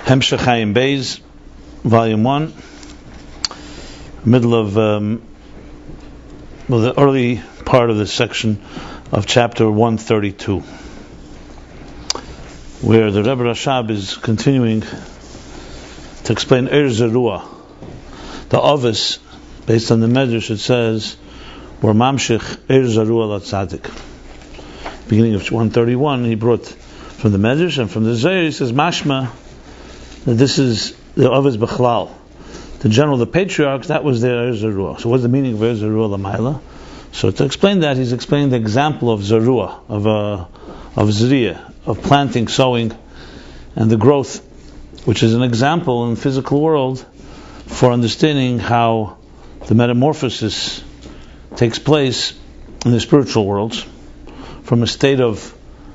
Ayin Beis, Volume 1, middle of the early part of the section of chapter 132, where the Rebbe Rashab is continuing to explain Zerua, the Ovis, based on the Medrash. It says, "Where Mamshich Zerua Latzadik." Beginning of 131, he brought from the Medrash, and from the Zohar he says, "Mashma." This is the Ovis Bechlal, the general, the patriarchs. That was their Zerua. So, what's the meaning of Zerua Lamaila? So, to explain that, he's explaining the example of Zerua, of Zriya, of planting, sowing, and the growth, which is an example in the physical world for understanding how the metamorphosis takes place in the spiritual worlds, from a state of,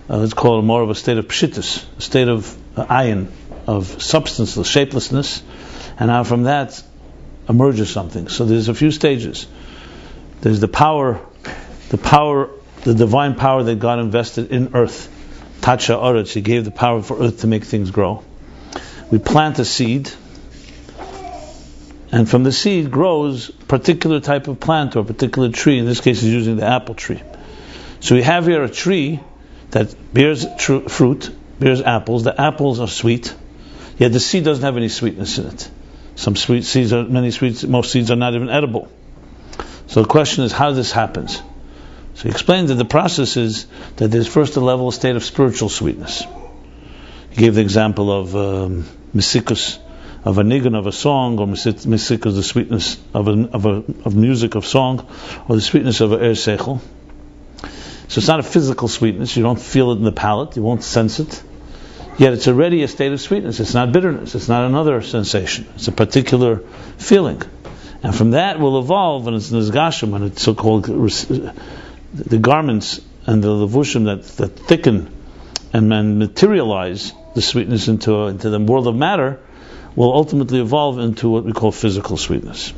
let's call it more of a state of pshittus, a state of Ayin, of substanceless, shapelessness, and how from that emerges something. So there's a few stages. There's the divine power that God invested in earth. Tacha Oretz, He gave the power for earth to make things grow. We plant a seed, and from the seed grows a particular type of plant or a particular tree. In this case, he's using the apple tree. So we have here a tree that bears fruit, bears apples. The apples are sweet, yet the seed doesn't have any sweetness in it. Most seeds are not even edible. So the question is, how this happens? So he explains that the process is that there's first a level, a state of spiritual sweetness. He gave the example of misikus, of a nigun, of a song, or misikus, the sweetness of music, of song, or the sweetness of a seichel. So it's not a physical sweetness. You don't feel it in the palate. You won't sense it. Yet it's already a state of sweetness. It's not bitterness. It's not another sensation. It's a particular feeling. And from that will evolve, and it's nizgashim, and it's so-called the garments and the levushim that thicken and materialize the sweetness into the world of matter, will ultimately evolve into what we call physical sweetness.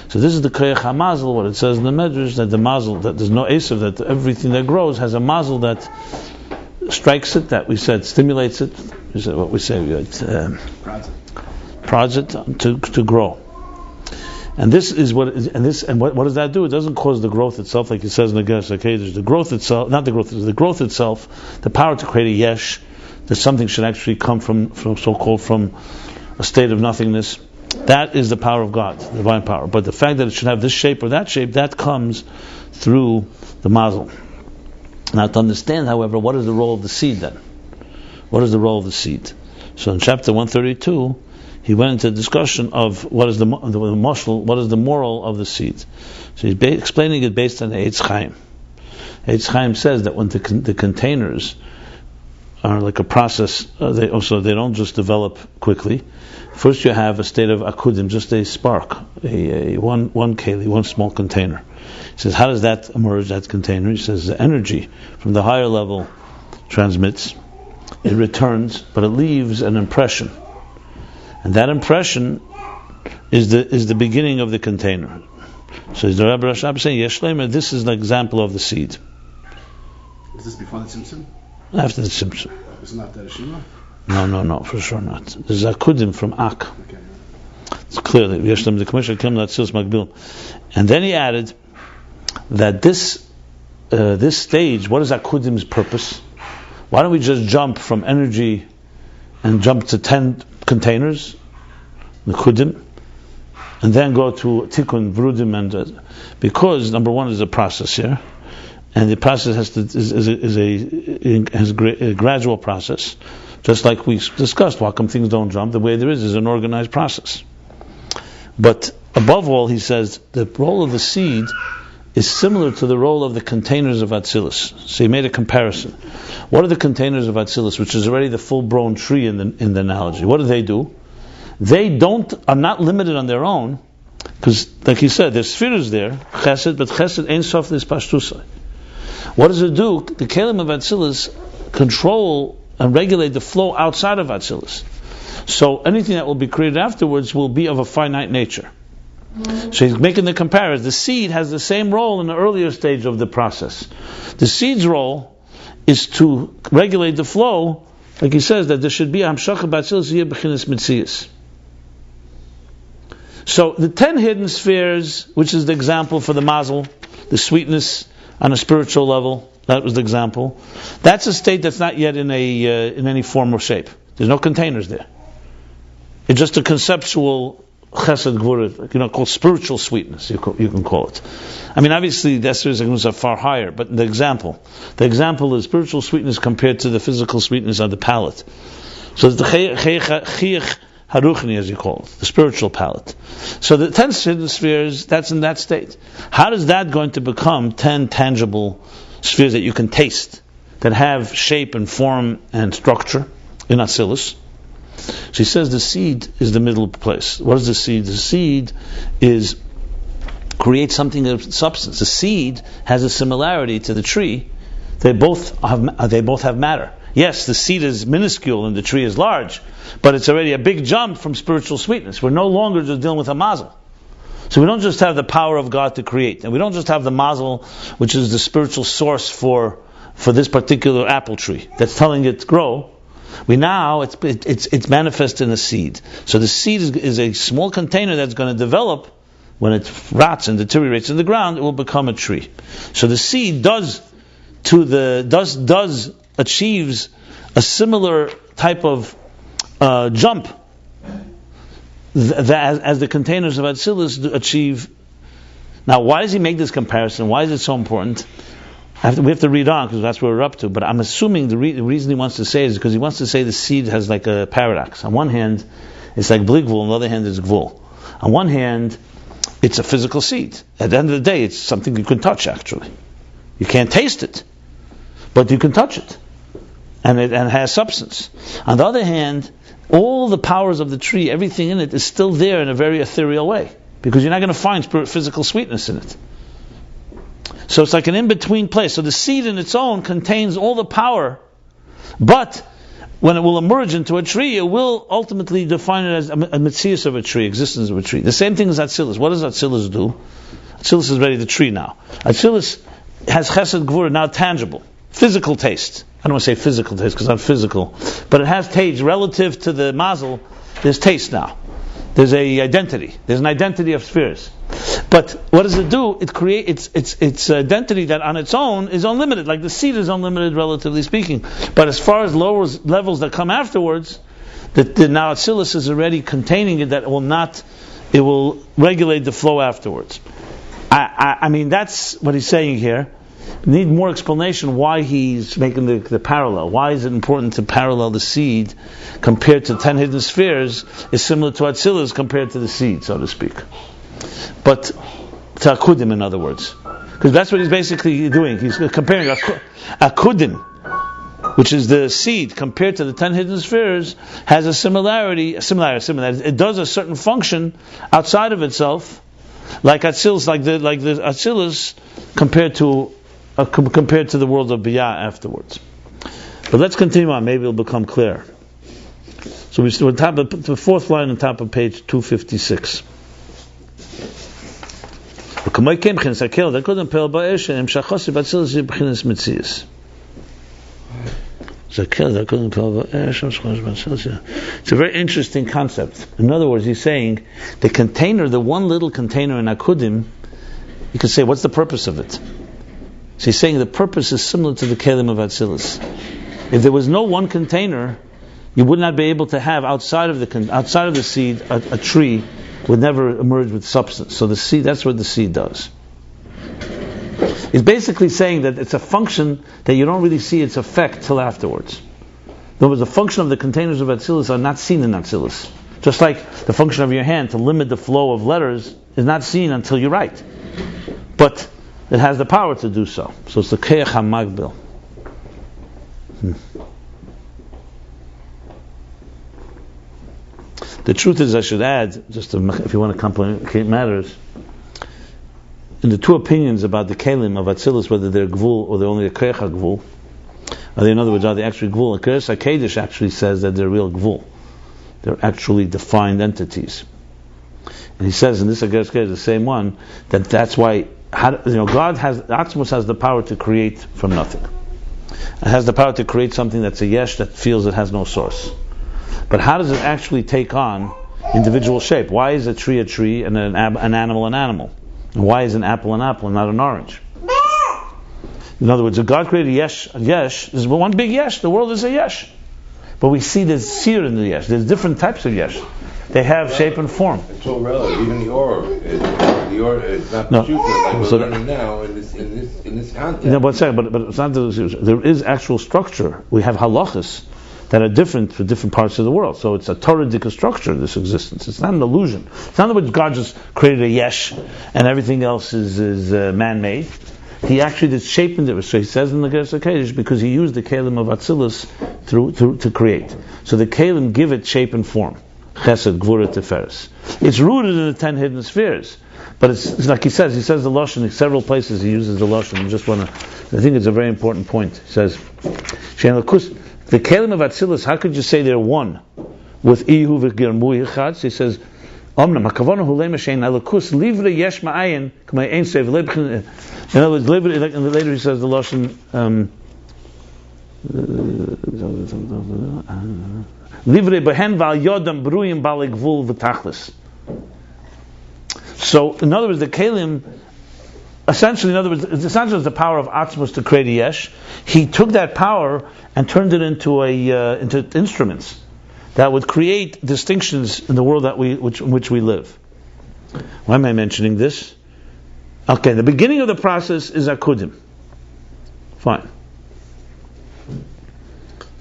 So this is the koyach hamazel, what it says in the Medrash, that the mazel, that there's no esav, that everything that grows has a mazel that strikes it, that we said stimulates it. We said what we say, prods it to grow. And this is what does that do? It doesn't cause the growth itself, like it says in the Gersh. Okay, there's the growth itself, not the growth. There's the growth itself, the power to create a yesh, that something should actually come from a state of nothingness. That is the power of God, the divine power. But the fact that it should have this shape or that shape, that comes through the mazel. Now, to understand, however, what is the role of the seed then? What is the role of the seed? So in chapter 132, he went into a discussion of what is the moral of the seed. So he's explaining it based on the Eitz Chaim. Eitz Chaim says that when the containers are like a process, they don't just develop quickly. First you have a state of akudim, just a spark, one keli, one small container. He says, how does that emerge, that container? He says the energy from the higher level transmits, it returns, but it leaves an impression. And that impression is the beginning of the container. So the Rabbi Rashab saying, Yeshlemer, this is an example of the seed. Is this before the Tzimtzum? After the Tzimtzum. Isn't that the Rishima? No, for sure not. There's akudim from Ak. Okay. It's clearly Yeshlemer the commission came that Tzils Magbil. And then he added that this stage, what is akudim's purpose? Why don't we just jump from energy and jump to 10 containers, the kudim, and then go to tikkun, vrudim, and because number one is a process here, and the process has a gradual process, just like we discussed. How come things don't jump? The way there is an organized process. But above all, he says the role of the seed is similar to the role of the containers of Atzilus. So he made a comparison. What are the containers of Atzilus, which is already the full-blown tree in the analogy? What do? They are not limited on their own, because, like he said, there's spheres there, chesed, but chesed ain't sof this pashtusai. What does it do? The kelim of Atzilus control and regulate the flow outside of Atzilus. So anything that will be created afterwards will be of a finite nature. So he's making the comparison. The seed has the same role in the earlier stage of the process. The seed's role is to regulate the flow like he says that there should be Hamshacha B'Atzilus Yeh B'chinas Metzius. So the 10 hidden spheres, which is the example for the mazel, the sweetness on a spiritual level, that was the example. That's a state that's not yet in any form or shape. There's no containers there. It's just a conceptual chesed gvura, called spiritual sweetness. You can call it. I mean, obviously, the spheres are far higher. But the example is spiritual sweetness compared to the physical sweetness on the palate. So it's the chiyach haruchni, as you call it, the spiritual palate. So the 10 hidden spheres, that's in that state. How is that going to become 10 tangible spheres that you can taste, that have shape and form and structure in Atzilus? She says the seed is the middle place. What is the seed? The seed creates something of substance. The seed has a similarity to the tree. They both have matter. Yes, the seed is minuscule and the tree is large, but it's already a big jump from spiritual sweetness. We're no longer just dealing with a mazel. So we don't just have the power of God to create, and we don't just have the mazel, which is the spiritual source for this particular apple tree that's telling it to grow. It's manifest in a seed. So the seed is a small container that's going to develop. When it rots and deteriorates in the ground, it will become a tree. So the seed achieves a similar type of jump as the containers of Atzilus achieve. Now, why does he make this comparison? Why is it so important? We have to read on because that's where we're up to. But I'm assuming the reason he wants to say is because he wants to say the seed has like a paradox. On one hand, it's like bli gvul. On the other hand, it's gvul. On one hand, it's a physical seed. At the end of the day, it's something you can touch. Actually, you can't taste it, but you can touch it, and it has substance. On the other hand, all the powers of the tree, everything in it, is still there in a very ethereal way because you're not going to find physical sweetness in it. So it's like an in-between place. So the seed in its own contains all the power, but when it will emerge into a tree, it will ultimately define it as a metzius of a tree, existence of a tree. The same thing as Atzilus. What does Atzilus do? Atzilus is ready the tree now. Atzilus has chesed gvura, now tangible, physical taste. I don't want to say physical taste because it's not physical, but it has taste relative to the mazel. There's taste now. There's a identity. There's an identity of spheres. But what does it do? It creates its identity that on its own is unlimited. Like the seed is unlimited, relatively speaking. But as far as lower levels that come afterwards, that now Atzilus is already containing it. That it will regulate the flow afterwards. I mean, that's what he's saying here. Need more explanation why he's making the parallel. Why is it important to parallel the seed compared to 10 hidden spheres is similar to Atzilus compared to the seed, so to speak. But to Akudim, in other words. Because that's what he's basically doing. He's comparing Akudim, which is the seed, compared to the 10 hidden spheres, has a similarity. It does a certain function outside of itself, like Atzilus, like the Atzilus compared to the world of Biyah afterwards. But let's continue on. Maybe it'll become clear. So we're top of the fourth line on top of page 256. It's a very interesting concept. In other words, he's saying the container, the one little container in Akudim, you could say, what's the purpose of it? So he's saying the purpose is similar to the kelim of Atzilus. If there was no one container, you would not be able to have outside of the seed a tree would never emerge with substance. So the seed, that's what the seed does. He's basically saying that it's a function that you don't really see its effect till afterwards. In other words, the function of the containers of Atzilus are not seen in Atzilus. Just like the function of your hand to limit the flow of letters is not seen until you write. But it has the power to do so. So it's the Keach HaMagbil. The truth is, I should add, just if you want to complicate matters, in the two opinions about the kelim of Atzilus, whether they're gvul or they're only a Keach HaGvul, in other words, are they actually gvul? And Keres HaKedesh actually says that they're real gvul. They're actually defined entities. And he says in this Keres HaKedesh, the same one, that's why God has the power to create from nothing. It has the power to create something that's a yesh that feels it has no source. But how does it actually take on individual shape? Why is a tree and an animal an animal? And why is an apple and not an orange? In other words, if God created a yesh, there's one big yesh. The world is a yesh. But we see there's seer in the yesh. There's different types of yesh. They have shape and form. It's all relative. Even the aura is not the truth like we're learning now in this context. No, but it's not there is actual structure. We have halachas that are different for different parts of the world. So it's a Torah-dika structure, this existence. It's not an illusion. It's not that God just created a yesh and everything else is man-made. He actually did shape and it. So he says in the Gersa Kodesh, because he used the kalim of Atzilus to create. So the kalim give it shape and form. Chesed, Gvura, Tiferes. It's rooted in the 10 hidden spheres. But it's like he says the Lashon in several places he uses the Lashon. I think it's a very important point. He says, the Kalim of Atzilus, how could you say they're one with Ihu v'Girmui Echad? So he says, Omnam hakavana hu le'mashein alakus livre yesh ma'ayin k'may ein sev lebchin. In other words, later he says the Lashon livre behen v'al yodam bruyim b'al gvul v'tachlis. So, in other words, the Kalim, essentially, it's not just the power of Atzmos to create a yesh. He took that power and turned it into instruments that would create distinctions in the world in which we live. Why am I mentioning this? Okay, the beginning of the process is Akudim. Fine.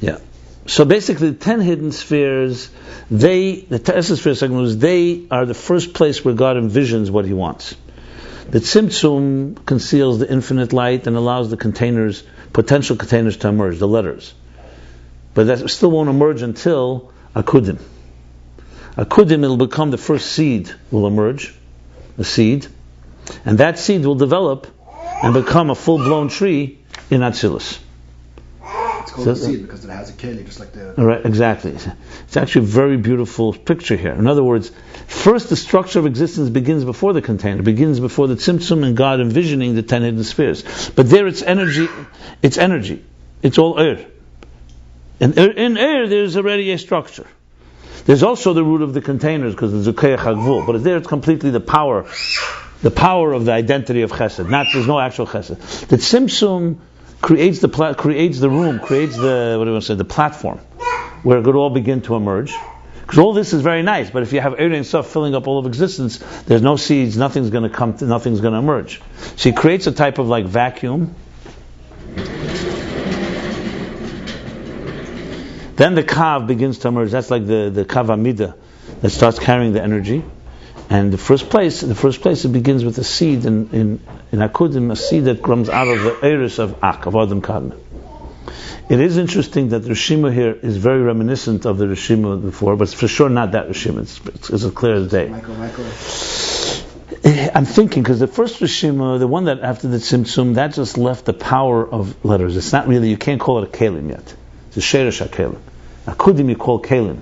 Yeah. So basically, the 10 hidden spheres, the Tesla sphere segment, they are the first place where God envisions what He wants. The Tzimtzum conceals the infinite light and allows the potential containers to emerge, the letters. But that still won't emerge until Akudim. Akudim, it'll become the first seed will emerge, a seed, and that seed will develop and become a full-blown tree in Atzilus. It's called a seed because it has a keli, just like the... Right, exactly. It's actually a very beautiful picture here. In other words, first the structure of existence begins before the container, begins before the Tzimtzum and God envisioning the 10 hidden spheres. But there it's energy. It's all air. And in air there's already a structure. There's also the root of the containers because there's a Keyach HaGvul. But there it's completely the power of the identity of Chesed. There's no actual Chesed. The Tzimtzum creates the room, creates the platform where it could all begin to emerge. Because all this is very nice, but if you have air and stuff filling up all of existence, there's no seeds, nothing's going to emerge. So he creates a type of like vacuum. Then the kav begins to emerge. That's like the kav amida that starts carrying the energy. And the first place it begins with a seed in Akudim, a seed that comes out of the eris of Ak, of Adam Kadmon. It is interesting that the Rishima here is very reminiscent of the Rishima before, but it's for sure not that Rishima. It's as clear as day. Michael. I'm thinking, because the first Rishima, the one that after the Tzimtzum, that just left the power of letters. It's not really, you can't call it a Kalim yet. It's a Sheresh HaKalim. Akudim you call Kalim.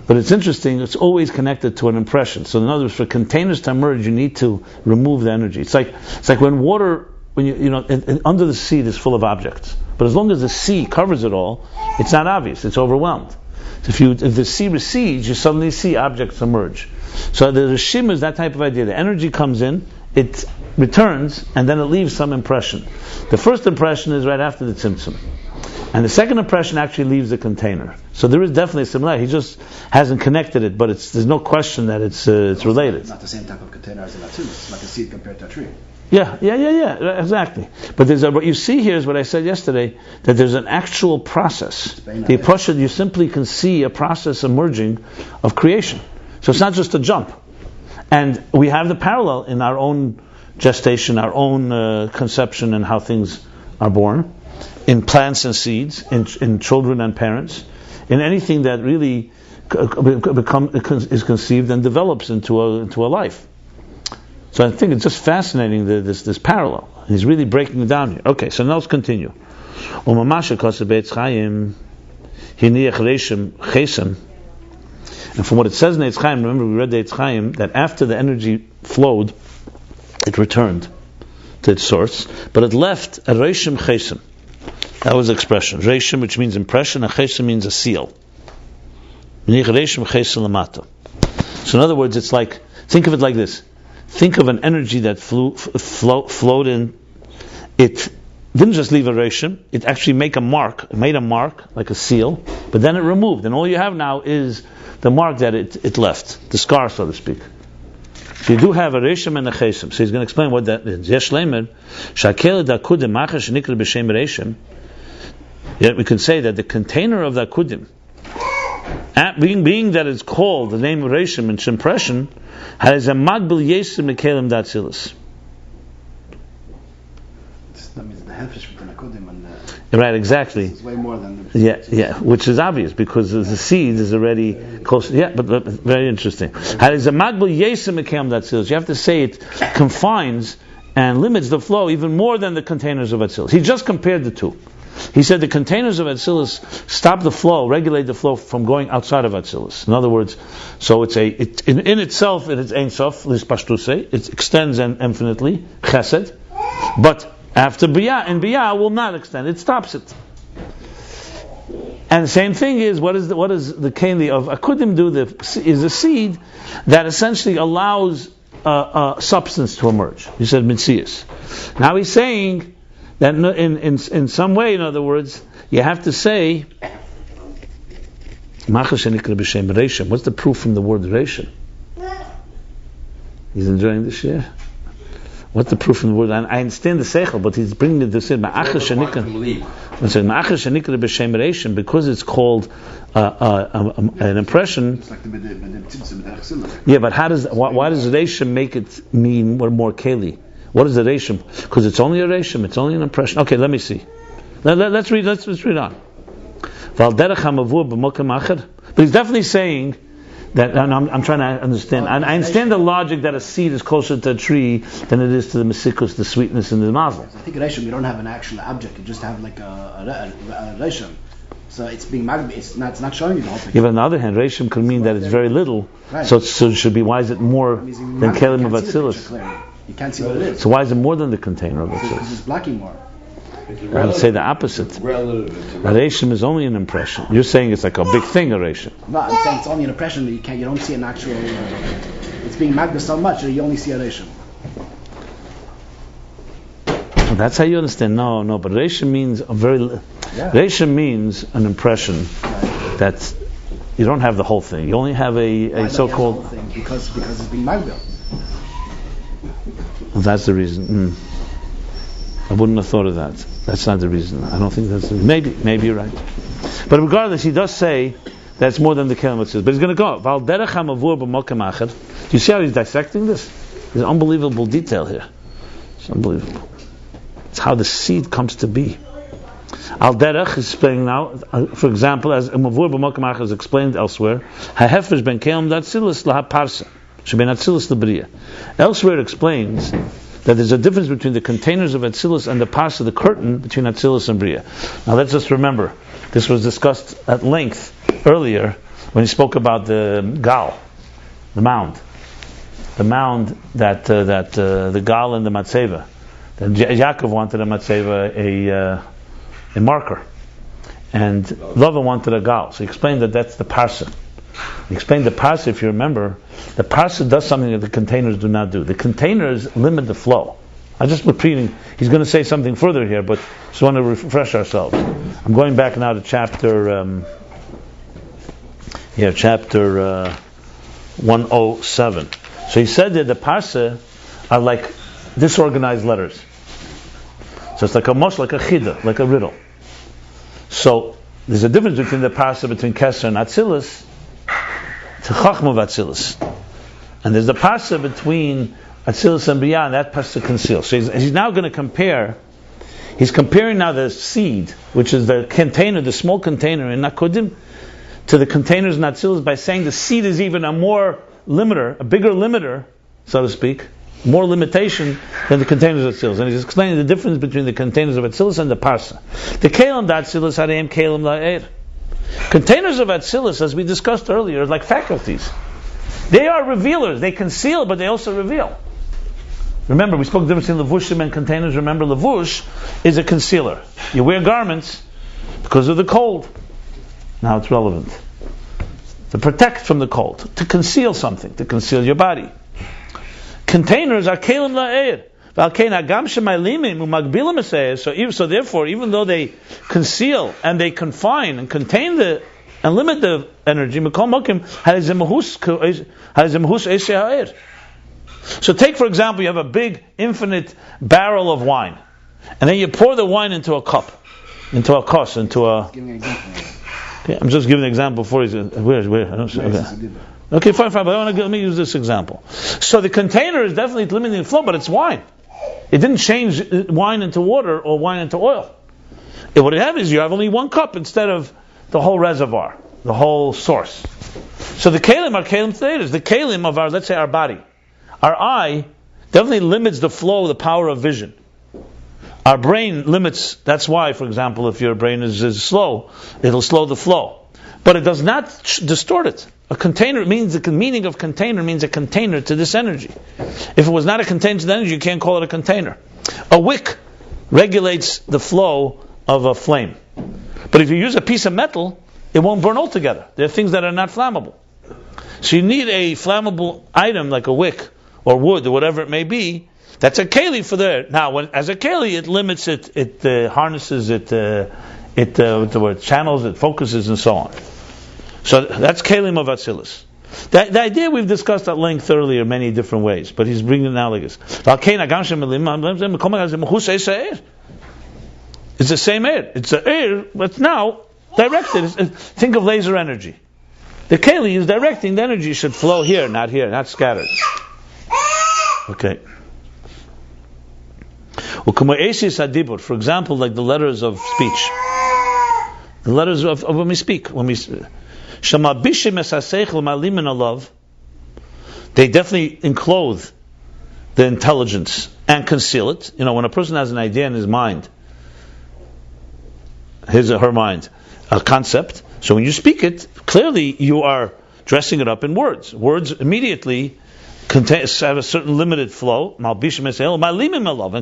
But it's interesting, it's always connected to an impression. So in other words, for containers to emerge, you need to remove the energy. It's like when water, under the sea is full of objects. But as long as the sea covers it all, it's not obvious, it's overwhelmed. So if the sea recedes, you suddenly see objects emerge. So the Rishim is that type of idea. The energy comes in, it returns, and then it leaves some impression. The first impression is right after the Tzimtzum. And the second impression actually leaves the container. So there is definitely a similarity. He just hasn't connected it, but there's no question that it's related. It's not the same type of container as a Atzilus. It's like a seed compared to a tree. Yeah, exactly. But what you see here is what I said yesterday, that there's an actual process. The Pasha, you simply can see a process emerging of creation. So it's not just a jump. And we have the parallel in our own gestation, our own conception and how things are born. In plants and seeds, in children and parents, in anything that really is conceived and develops into a life. So I think it's just fascinating this parallel. He's really breaking it down here. Okay, so now let's continue. And from what it says in Eitz Chaim, remember we read the Eitz Chaim, that after the energy flowed, it returned to its source, but it left a reishim chesem. That was the expression. Reishim, which means impression, and chesem means a seal. So in other words, it's like, think of it like this. Think of an energy that flowed in. It didn't just leave a reishim, it actually made a mark, like a seal, but then it removed. And all you have now is the mark that it left, the scar, so to speak. So you do have a reishim and a chesem. So he's going to explain what that is. Yesh leimer, shakel dakudim macha shenikra b'shem reishim. Yet we can say that the container of the akudim, being that it's called the name of reishim and impression, has a magbil yesim mekelim datzilis. That means the hefesh between akudim and right, exactly. It's way more than the which is obvious because the seed is already close. Yeah, but very interesting. Has a magbil yesim mekelim datzilis. You have to say it confines and limits the flow even more than the containers of Atzilus. He just compared the two. He said the containers of Atzilus stop the flow, regulate the flow from going outside of Atzilus. In other words, so in itself it is Ein Sof, Lispashtuse, it extends infinitely, Chesed, but after Biyah, and Biyah will not extend, it stops it. And the same thing is, what does the Keli of Akudim do? Is a seed that essentially allows substance to emerge. He said Mitzias. Now he's saying that in some way, in other words, you have to say, what's the proof from the word Reishim? He's enjoying this year. What's the proof from the word? I understand the seichel, but he's bringing it to say because it's called an impression. It's like the yeah, but why does Reishim make it mean more keli? What is the reishim? Because it's only a reishim, it's only an impression. Okay, let me see. Let's read on. But he's definitely saying that, and I'm trying to understand. I understand the logic that a seed is closer to a tree than it is to the mesikus, the sweetness in the mazel. I think reishim, you don't have an actual object, you just have like a reishim. So it's being it's not showing you the whole picture. Yeah, but on the other hand, reishim could mean that it's very little. Right. So it should be, why is it more than kelim of Atzilus? You can't see what it is. So why is it more than the container of it? Because it's blocking more. I would say the opposite. Reishim is only an impression. You're saying it's like a big thing, a reishim. No, I'm saying it's only an impression that you don't see an actual. It's being magda so much that you only see a reishim. Well, that's how you understand. No, but reishim means reishim means an impression that you don't have the whole thing. You only have a so-called. The whole thing? Because it's being magda. Well, that's the reason. I wouldn't have thought of that. That's not the reason. I don't think that's the reason. Maybe you're right. But regardless, he does say that's more than the kelim says. But he's going to go. Do you see how he's dissecting this? There's unbelievable detail here. It's unbelievable. It's how the seed comes to be. Al derech is explaining now, for example, as Mavur b'Mokam Achad is explained elsewhere, ha'hefesh ben kelim datzilus lahaparsa. Elsewhere it explains that there's a difference between the containers of Atzilus and the parsa, the curtain between Atzilus and Bria. Now let's just remember, this was discussed at length earlier when he spoke about the gal, the mound that the gal and the matzeva. That Yaakov wanted a matzeva, a marker, and Lavan wanted a gal. So he explained that that's the parsa. He explained the parsa, if you remember, the parsa does something that the containers do not do. The containers limit the flow. I'm just repeating. He's going to say something further here, but just want to refresh ourselves. I'm going back now to chapter 107. So he said that the parsa are like disorganized letters. So it's like a chida, like a riddle. So there's a difference between the parsa between Keser and Atzilus to Chachma of Atzilus. And there's the parsa between Atzilus and Biyah, and that parsa conceals. So he's now going to compare. He's comparing now the seed, which is the container, the small container in Nakodim, to the containers in Atzilus by saying the seed is even a more limiter, a bigger limiter, so to speak, more limitation than the containers of Atzilus. And he's explaining the difference between the containers of Atzilus and the parsa. The Kelim Atzilus Hareim Kelim La'er. Containers of Atzilus, as we discussed earlier, are like faculties. They are revealers. They conceal, but they also reveal. Remember, we spoke the difference between levushim and containers. Remember, levush is a concealer. You wear garments because of the cold. Now it's relevant. To protect from the cold. To conceal something. To conceal your body. Containers are kelim la'er. So therefore, even though they conceal and they confine and contain and limit the energy, so take, for example, you have a big, infinite barrel of wine, and then you pour the wine into a cup, into a kos, into a... Okay, I'm just giving an example for you. Where? I don't see. Okay, fine, but let me use this example. So the container is definitely limiting the flow, but it's wine. It didn't change wine into water or wine into oil. What it have is you have only one cup instead of the whole reservoir, the whole source. So the kalim are kalim containers. The kalim of our, let's say, our body. Our eye definitely limits the flow, the power of vision. Our brain limits, that's why, for example, if your brain is slow, it'll slow the flow. But it does not distort it. A container means, the meaning of container means a container to this energy. If it was not a container to the energy, you can't call it a container. A wick regulates the flow of a flame. But if you use a piece of metal, it won't burn altogether. There are things that are not flammable. So you need a flammable item like a wick or wood or whatever it may be. That's a keli for there. Now, as a keli, it limits it, harnesses it, channels, it focuses, and so on. So that's kelim of Atzilus. The idea we've discussed at length earlier, many different ways, but he's bringing it analogous. It's the same air. It's an air that's now directed. Think of laser energy. The keli is directing the energy should flow here, not scattered. Okay. For example, like the letters of speech. The letters of when we speak. They definitely enclose the intelligence and conceal it. When a person has an idea in his mind, his or her mind, a concept, so when you speak it, clearly you are dressing it up in words. Words immediately have a certain limited flow, and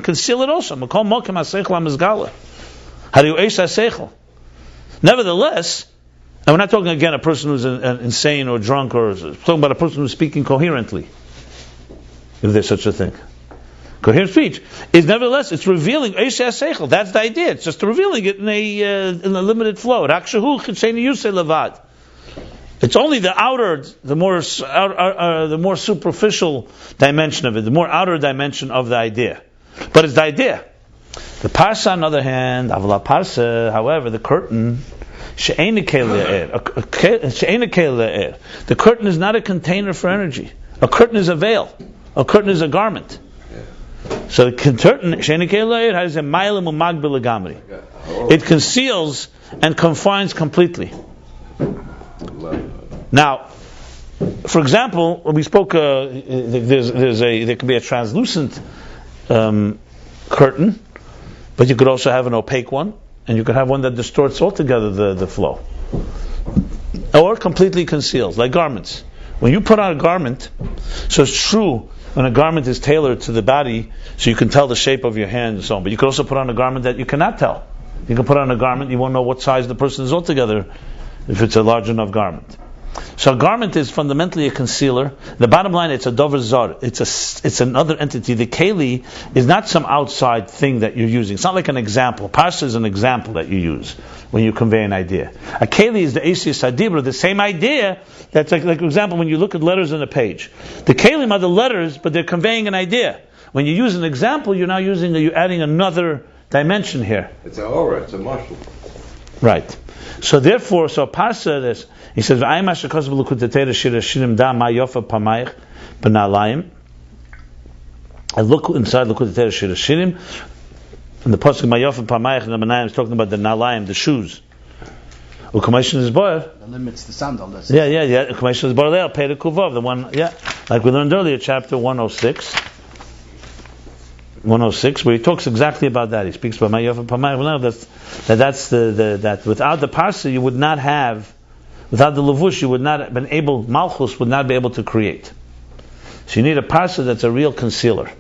conceal it also. Nevertheless, and we're not talking again a person who's insane or drunk, or we're talking about a person who's speaking coherently, if there's such a thing. Coherent speech is nevertheless, it's revealing. That's the idea. It's just revealing it in a limited flow. It's only the outer, the more superficial dimension of it, the more outer dimension of the idea. But it's the idea. The parsa, on the other hand, however, the curtain. The curtain is not a container for energy. A curtain is a veil. A curtain is a garment. So the curtain has a mailim umagbil gamri. It conceals and confines completely. Now, for example, when we spoke, there can be a translucent curtain, but you could also have an opaque one. And you could have one that distorts altogether the flow. Or completely conceals, like garments. When you put on a garment, so it's true when a garment is tailored to the body, so you can tell the shape of your hand and so on. But you can also put on a garment that you cannot tell. You can put on a garment, you won't know what size the person is altogether, if it's a large enough garment. So a garment is fundamentally a concealer. The bottom line, it's a dover zar. It's another entity. The keli is not some outside thing that you're using. It's not like an example. Parsa is an example that you use when you convey an idea. A keli is the Asius Hadibra, the same idea. That's like, for example, when you look at letters on a page. The kelim are the letters, but they're conveying an idea. When you use an example, you're adding another dimension here. It's an aura. It's a muscle. Right. So therefore, parsa this. He says, "I look inside L'kutatera Shira Shirim, and the pasuk Mayofa Pamayich number 9 is talking about the nalayim, the shoes. Ukameshin is boy. The limits, the sandal. Yeah. Ukameshin is boy. They'll pay the kuvav, the one. Yeah, like we learned earlier, chapter 106. 106, where he talks exactly about that. He speaks about Mayofa Pamayich. Well, no, that's that without the parsa you would not have. Without the levush, you would not have been able, Malchus would not be able to create. So you need a parsa that's a real concealer.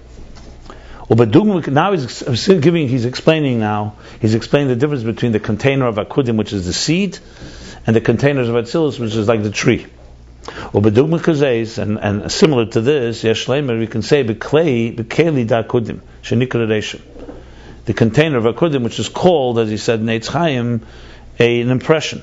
Now he's explaining the difference between the container of Akudim, which is the seed, and the containers of Atzilus, which is like the tree. And similar to this, we can say B'keli da Akudim, shenikra reishim. The container of Akudim, which is called, as he said, Neitz Chaim, an impression.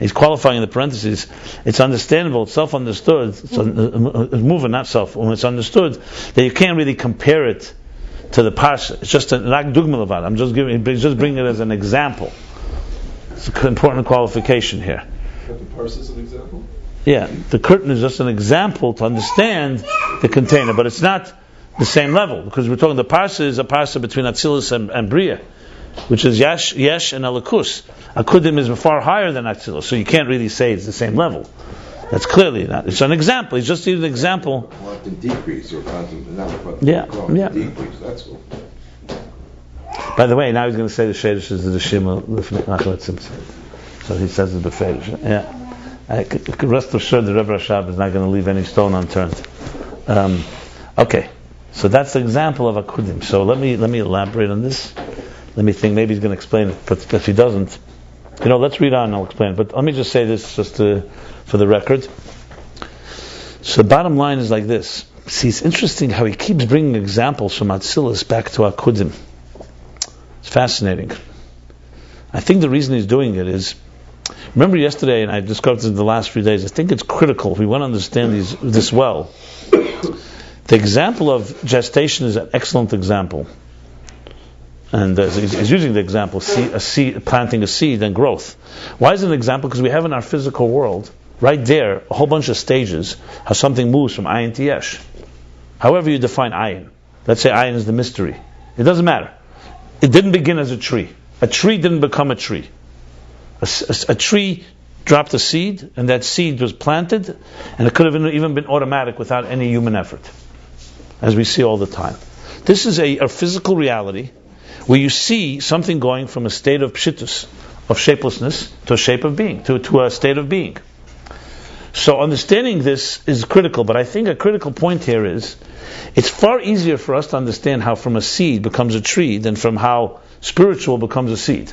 He's qualifying in the parentheses. It's understandable, it's self-understood. It's moving, not self. When it's understood, that you can't really compare it to the parsha. It's just rak dugma levad. He's just bringing it as an example. It's an important qualification here. But the parsha is an example. Yeah, the curtain is just an example to understand the container, but it's not the same level, because we're talking the parsha is a parsha between Atzilus and Bria, which is Yesh and Alakus. Akudim is far higher than Atzilus, so you can't really say it's the same level. That's clearly not. It's an example. He's just using an example. Quantum decrease or quantum, not quantum decrease. That's cool. By the way, now he's going to say the Shadish is the Shema Lifnei Achlet Simtzim. So he says it's the Fedish. Yeah. Rest assured, the Rebbe Rashab is not going to leave any stone unturned. Okay, so that's the example of Akudim. So let me elaborate on this. Let me think. Maybe he's going to explain it, but if he doesn't, let's read on and I'll explain it. But let me just say this, for the record. So the bottom line is like this. See, it's interesting how he keeps bringing examples from Atzilus back to Akudim. It's fascinating. I think the reason he's doing it is, remember yesterday, and I discussed it in the last few days, I think it's critical, if we want to understand this well. The example of gestation is an excellent example. And he's using the example, planting a seed and growth. Why is it an example? Because we have in our physical world, right there, a whole bunch of stages, how something moves from Ayin to Yesh. However you define Ayin. Let's say Ayin is the mystery. It doesn't matter. It didn't begin as a tree. A tree didn't become a tree. A tree dropped a seed, and that seed was planted, and it could have even been automatic without any human effort, as we see all the time. This is a physical reality where you see something going from a state of pshittus, of shapelessness, to a shape of being, to a state of being. So understanding this is critical, but I think a critical point here is, it's far easier for us to understand how from a seed becomes a tree than from how spiritual becomes a seed.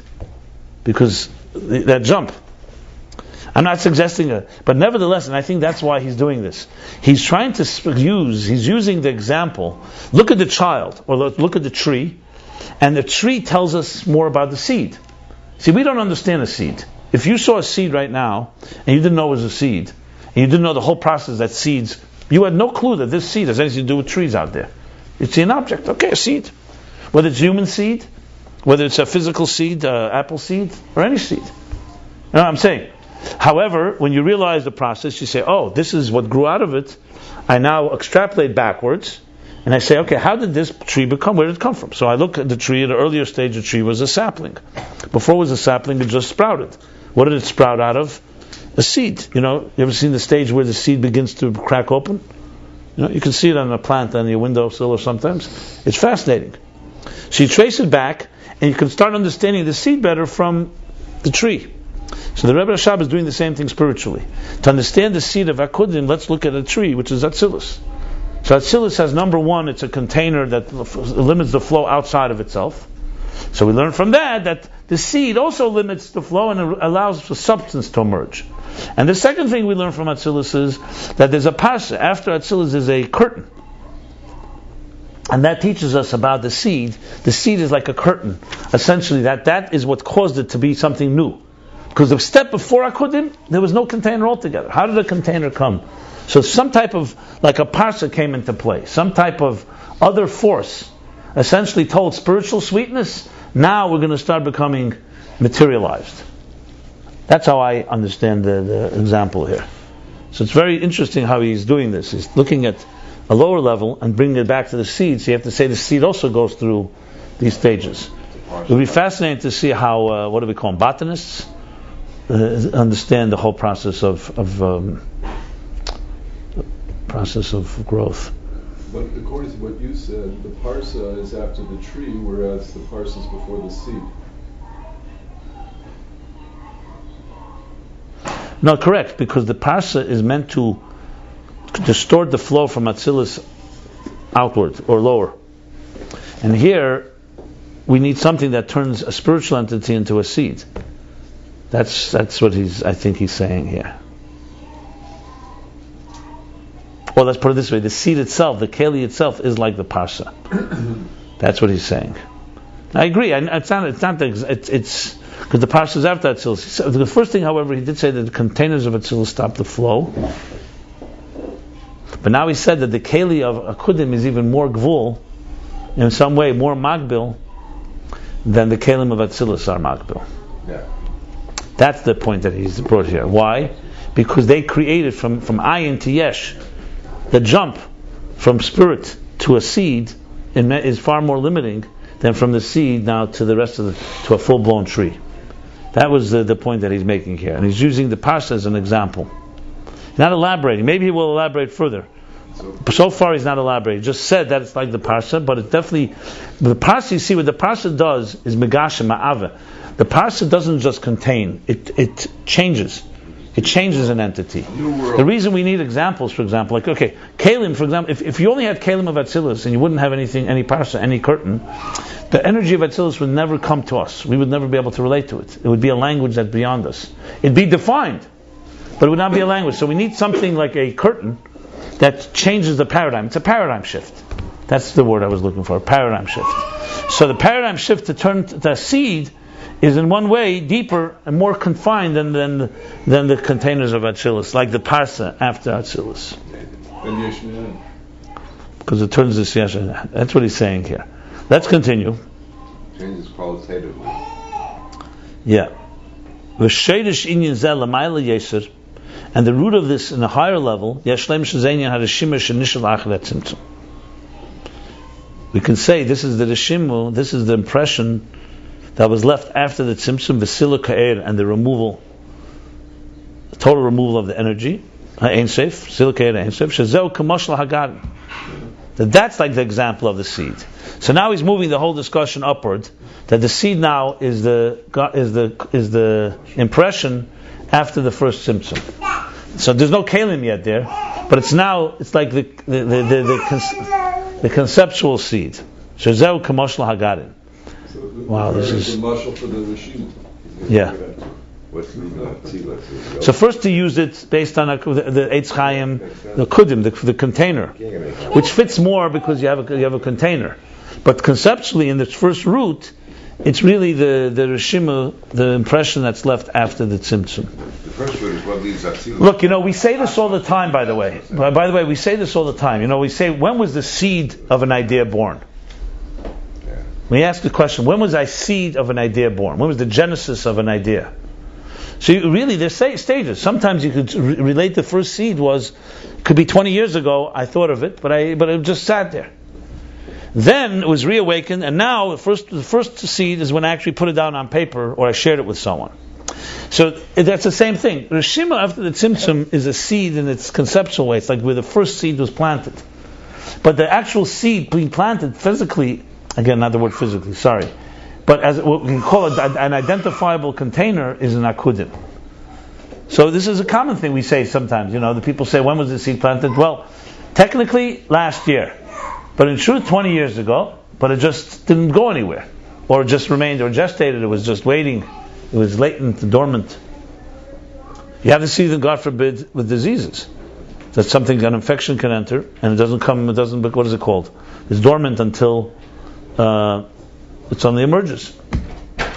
Because that jump. I'm not suggesting it, but nevertheless, and I think that's why he's doing this. He's trying to he's using the example. Look at the child, or look at the tree, and the tree tells us more about the seed. See, we don't understand a seed. If you saw a seed right now, and you didn't know it was a seed, and you didn't know the whole process that seeds, you had no clue that this seed has anything to do with trees out there. You see an object, okay, a seed. Whether it's human seed, whether it's a physical seed, apple seed, or any seed. You know what I'm saying? However, when you realize the process, you say, oh, this is what grew out of it. I now extrapolate backwards, and I say, okay, how did this tree become? Where did it come from? So I look at the tree. At an earlier stage, the tree was a sapling. Before it was a sapling, it just sprouted. What did it sprout out of? A seed. You ever seen the stage where the seed begins to crack open? You can see it on a plant on your windowsill or sometimes. It's fascinating. So you trace it back, and you can start understanding the seed better from the tree. So the Rebbe Rashab is doing the same thing spiritually. To understand the seed of Akudim, let's look at a tree, which is Atzilus. So Atzilus has, number one, it's a container that limits the flow outside of itself. So we learn from that the seed also limits the flow and allows for substance to emerge. And the second thing we learn from Atzilus is that there's a pasha. After Atzilus is a curtain. And that teaches us about the seed. The seed is like a curtain. Essentially, that is what caused it to be something new. Because the step before Akudim, there was no container altogether. How did a container come? So some type of, like a parsa came into play. Some type of other force essentially told spiritual sweetness, now we're going to start becoming materialized. That's how I understand the example here. So it's very interesting how he's doing this. He's looking at a lower level and bringing it back to the seed. So you have to say the seed also goes through these stages. It would be fascinating to see how, what do we call them, botanists? Understand the whole process of growth. But according to what you said, the parsa is after the tree, whereas the parsa is before the seed. No, correct, because the parsa is meant to distort the flow from Atzilus outward or lower. And here, we need something that turns a spiritual entity into a seed. That's what I think he's saying here. Well, let's put it this way: the seed itself, the keli itself, is like the parsa. That's what he's saying. I agree. It's because the parsa is after Atzilus. The first thing, however, he did say that the containers of Atzilus stop the flow. But now he said that the keli of Akudim is even more gvul, in some way more magbil, than the kelim of Atzilus are magbil. Yeah. That's the point that he's brought here. Why? Because they created from Ayin to Yesh. The jump from spirit to a seed is far more limiting than from the seed now to the rest of to a full-blown tree. That was the point that he's making here, and he's using the parsa as an example. Not elaborating. Maybe he will elaborate further. So far he's not elaborating. He just said that it's like the parsa, but it's definitely the parsa. You see, what the parsa does is megashem ma'ava. The parsa doesn't just contain; it changes. It changes an entity. The reason we need examples, for example, like kalim, for example, if you only had kalim of Atzilus and you wouldn't have anything, any parsa, any curtain, the energy of Atzilus would never come to us. We would never be able to relate to it. It would be a language that's beyond us. It'd be defined, but it would not be a language. So we need something like a curtain that changes the paradigm. It's a paradigm shift. That's the word I was looking for, a paradigm shift. So the paradigm shift to turn the seed is in one way deeper and more confined than the containers of Atzilus, like the parsa after Atzilus. Because it turns this Yeshan. That's what he's saying here. Let's continue. Changes qualitatively. Yeah. V'sheidish inyan zeh l'mayla yeser, and the root of this in a higher level, yeshlem shezenian harishimah shenishal achlet tzimtzum. We can say this is the reshimu, this is the impression that was left after the tzimtzum, v'sila ka'er, and the removal, the total removal of the energy, Ein Sof, sila ka'er Ein Sof, shezeu k'moshel hagad. That's like the example of the seed. So now he's moving the whole discussion upward. That the seed now is the impression after the first tzimtzum. So there's no kalim yet there, but it's like the conceptual seed. Shezeu k'moshel hagarin. Wow, this is mashal for the machine. Yeah. So first he used it based on the Eitz Chaim, the kudim, the container, which fits more because you have a container. But conceptually, in the first root, it's really the reshima, the impression that's left after the tzimtzum. The first root is what leaves Atzilus. Look, we say this all the time. By the way, we say this all the time. We say, when was the seed of an idea born? When you ask the question, when was I seed of an idea born? When was the genesis of an idea? So really, there's stages. Sometimes you could relate the first seed could be 20 years ago. I thought of it, but it just sat there. Then it was reawakened, and now the first seed is when I actually put it down on paper or I shared it with someone. So that's the same thing. Rishima after the tzimtzum is a seed in its conceptual way. It's like where the first seed was planted. But the actual seed being planted physically, again, not the word physically, sorry, but as what we call it, an identifiable container is an akudim. So this is a common thing we say sometimes. The people say, when was the seed planted? Well, technically last year, but in truth 20 years ago, but it just didn't go anywhere, or it just remained, or gestated, it was just waiting, it was latent, dormant. You have to see that, God forbid, with diseases, that an infection can enter, and what is it called? It's dormant until it suddenly emerges.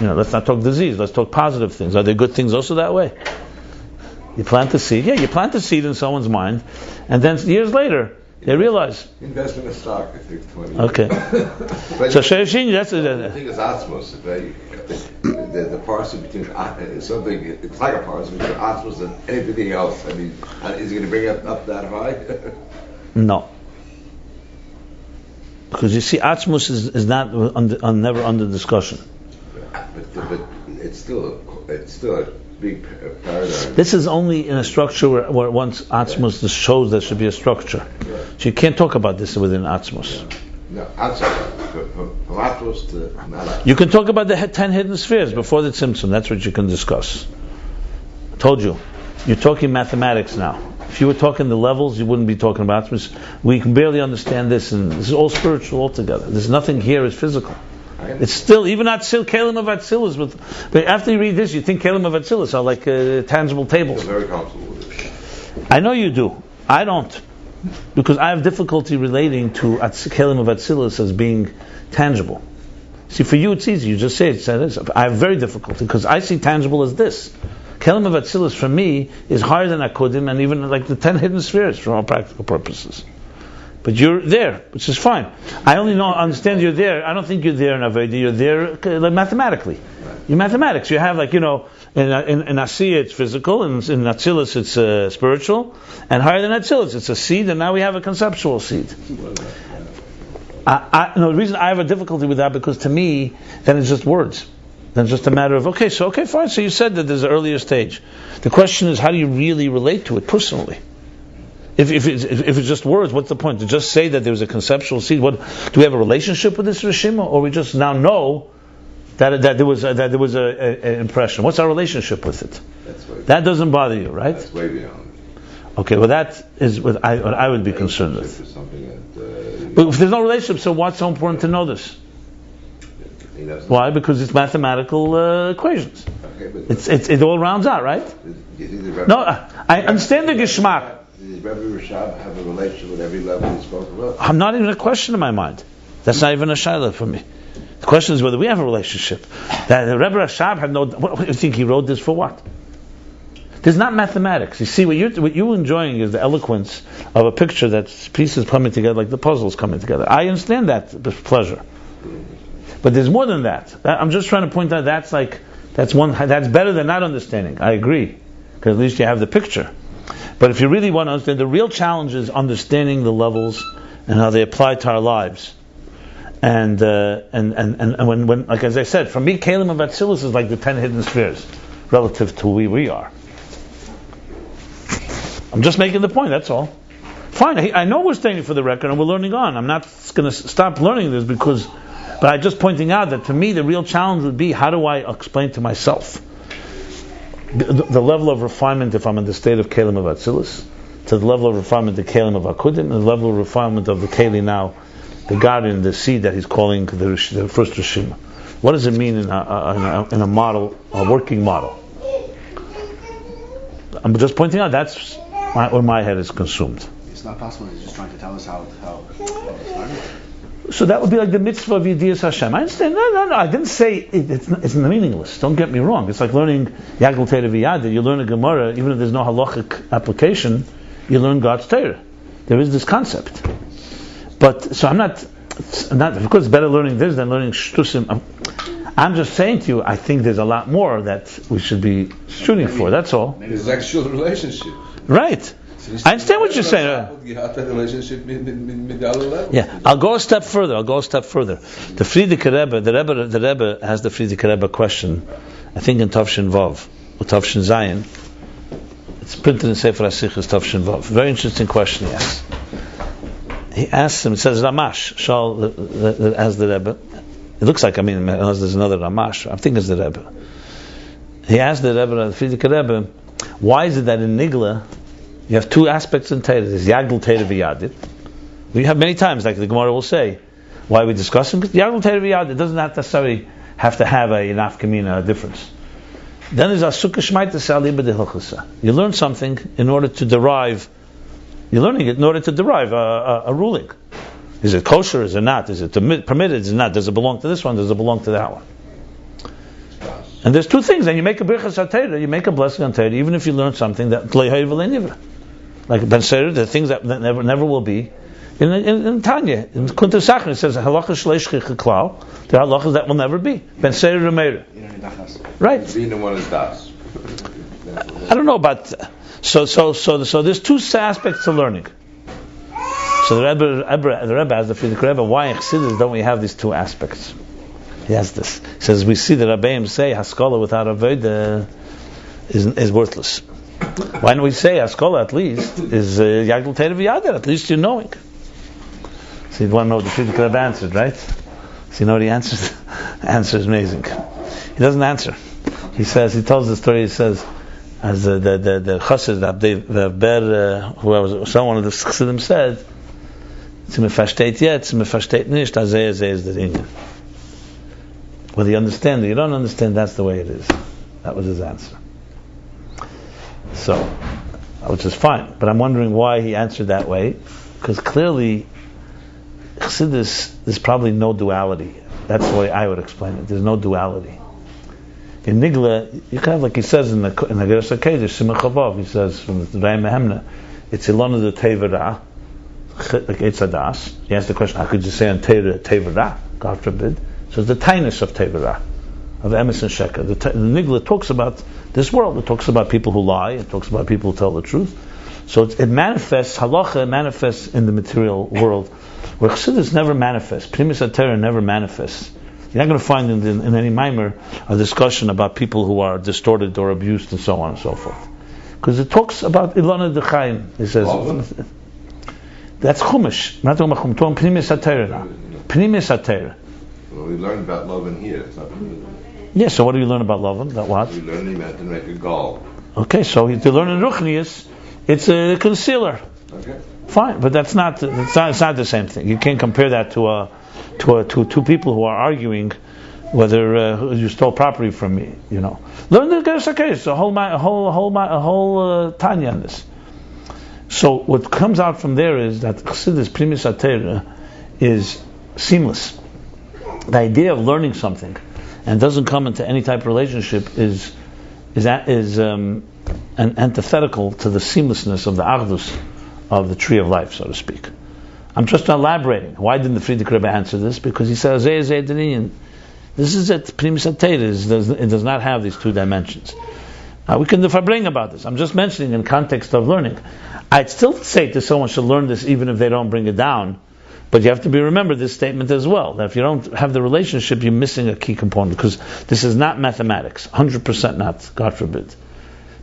Let's not talk disease, let's talk positive things. Are there good things also that way? You plant the seed, you plant the seed in someone's mind, and then years later, they realize. Invest in a stock, I think, 20 years. Okay. So Shereshin, that's the thing is Atzmos. The parson between something, it's like a parson between Atzmos and anything else. I mean, is he going to bring it up that high? No. Because you see, Atzmos is not never under discussion. But it's still a big paradigm. This is only in a structure where once Atzmos shows there should be a structure. Right. So you can't talk about this within Atzmos. No, from Atzmos to not. You can talk about the 10 hidden spheres before the Tzimtzum. That's what you can discuss. I told you. You're talking mathematics now. If you were talking the levels, you wouldn't be talking about Atmos. We can barely understand this, and this is all spiritual altogether. There's nothing here is physical. It's still, even Atzil, Kalim of Atzilus, but after you read this, you think Kalim of Atzilus are like tangible tables. I'm very comfortable with it. I know you do. I don't. Because I have difficulty relating to Kalim of Atzilus as being tangible. See, for you it's easy. You just say it. I have very difficulty because I see tangible as this. Kalim of Atzilus for me is higher than Akudim and even like the 10 hidden spheres for all practical purposes. But you're there, which is fine. I only understand you're there. I don't think you're there in Aveda. You're there like mathematically. You're mathematics. You have like, in Asiya it's physical, and in Atzilus it's spiritual, and higher than Atzilus it's a seed, and now we have a conceptual seed. The reason I have a difficulty with that, because to me, then it's just words. Then it's just a matter of, okay, fine. So you said that there's an earlier stage. The question is, how do you really relate to it personally? If it's just words, what's the point? To just say that there's a conceptual seed? What do we have a relationship with this Rishima, or we just now know that there was an impression? What's our relationship with it? That doesn't bother you, right? That's way beyond. Okay, well that is what I would be concerned with. But if there's no relationship, so what's so important to know this? Why? Because it's mathematical equations. Okay, it all rounds out, right? No, I understand the geschmack. Does Rabbi Rashab have a relationship with every level he spoke about? I'm not even a question in my mind. That's not even a shaila for me. The question is whether we have a relationship. That Rabbi Rashab had no. What do you think he wrote this for? What? There's not mathematics. You see, what you're enjoying is the eloquence of a picture that's pieces coming together, like the puzzles coming together. I understand that pleasure, but there's more than that. I'm just trying to point out that's better than not understanding. I agree, because at least you have the picture. But if you really want to understand, the real challenge is understanding the levels and how they apply to our lives. And when like as I said, for me, Kalim of Atzilus is like the 10 hidden spheres relative to who we are. I'm just making the point, that's all. Fine, I know we're staying for the record and we're learning on. I'm not going to stop learning this but I'm just pointing out that to me the real challenge would be, how do I explain to myself the level of refinement if I'm in the state of Kalim of Atzilus, to the level of refinement of Kalim of Akudim, and the level of refinement of the Kali now, the guardian, the seed that he's calling the first Rishima. What does it mean in a model, a working model? I'm just pointing out that's where my head is consumed. It's not possible. He's just trying to tell us how it started. So that would be like the mitzvah of Yediyas Hashem. I understand. No. I didn't say it's meaningless. Don't get me wrong. It's like learning Yagul Teira V'Yada. You learn a Gemara, even if there's no halachic application, you learn God's Teira. There is this concept. But so I'm not. Of course, it's better learning this than learning Shtusim. I'm just saying to you, I think there's a lot more that we should be shooting for. That's all. There's actual relationship. Right. I understand what you're saying. Yeah, I'll go a step further. The Frierdiker Rebbe, the Rebbe has the Frierdiker Rebbe question, I think in Tafshin Vav, or Tafshin Zayin. It's printed in Sefer HaSichos Tafshin Vav. Very interesting question he asks. He asks him, it says Ramash, as the Rebbe. It looks like, unless there's another Ramash, I think it's the Rebbe. He asked the Rebbe, the Frierdiker Rebbe, why is it that in Nigla, you have two aspects in Torah. There's Yagul Teira V'Yadid. We have many times, like the Gemara will say, why are we discussing? Because Yagul Teira V'Yadid doesn't necessarily have to have a nafkamina difference. Then there's Asukah Shmaita Sali B'Dehilchasa. You learn something in order to derive. You're learning it in order to derive a ruling. Is it kosher? Is it not? Is it permitted? Is it not? Does it belong to this one? Does it belong to that one? And there's two things. And you make a birchas HaTorah, you make a blessing on Torah, even if you learn something that like Ben Seder, the things that never will be. In Tanya, in Kunta Sachar, it says halacha shleish chiklal. There are halachas that will never be. Ben Seder Remeir. Right. I don't know about. So there's two aspects to learning. So the Rebbe has the Frierdiker Rebbe. Why in Chassidus don't we have these two aspects? He has this. He says we see the Rabbeim say Haskalah without Avodah is worthless. Why don't we say Haskalah at least is Yagul Teira V'Yada? At least you're knowing. So you want to know what the Frierdiker Rebbe answered, right? So you know what he answers? The answer is amazing. He doesn't answer. He tells the story. He says as the chassid, the ber, whoever, someone of the chassidim said, "Tzim versteht jetzt, tzim versteht nicht, azeh is the Inyan." Whether you understand or you don't understand, that's the way it is. That was his answer. So, which is fine, but I'm wondering why he answered that way, because clearly, Chassidus, there's probably no duality. That's the way I would explain it. There's no duality. In Nigla, you kind of like he says in the Geras HaKodesh, Simach Chavav, he says from the Rai Mehemna, it's Ilona de Tevera, like Eitzadas. He asked the question, how could you say on Tevera, God forbid? So it's the tinus of Tevera, of Emes and Sheker. The Nigla talks about this world. It talks about people who lie. It talks about people who tell the truth. So it manifests, halacha manifests in the material world, where Chassidus never manifests. Primus Atera never manifests. You're not going to find in any mimer a discussion about people who are distorted or abused and so on and so forth. Because it talks about Ilana de Chaim. It says, that's Chumash. I'm not talking about Chumash. I'm talking Primus Atera now. Primus Atera. Well, we learned about Lovan here. It's not yeah, so what do you learn about Lovan? That what? We learned he meant to make a gall. Okay, so if you learn in Ruchnius, it's a concealer. Okay. Fine, but it's not the same thing. You can't compare that to two people who are arguing whether you stole property from me. You know, learn the Geras HaKodesh, a whole Tanya on this. So what comes out from there is that Chassidus Primus Atera is seamless. The idea of learning something and doesn't come into any type of relationship is an antithetical to the seamlessness of the Achdus of the tree of life, so to speak. I'm just elaborating. Why didn't the Frierdiker Rebbe answer this? Because he says, this is it, Primus Atera, it does not have these two dimensions. We can bring about this. I'm just mentioning in context of learning. I'd still say to someone should learn this even if they don't bring it down, but you have to remember this statement as well, that if you don't have the relationship, you're missing a key component, because this is not mathematics, 100% not, God forbid.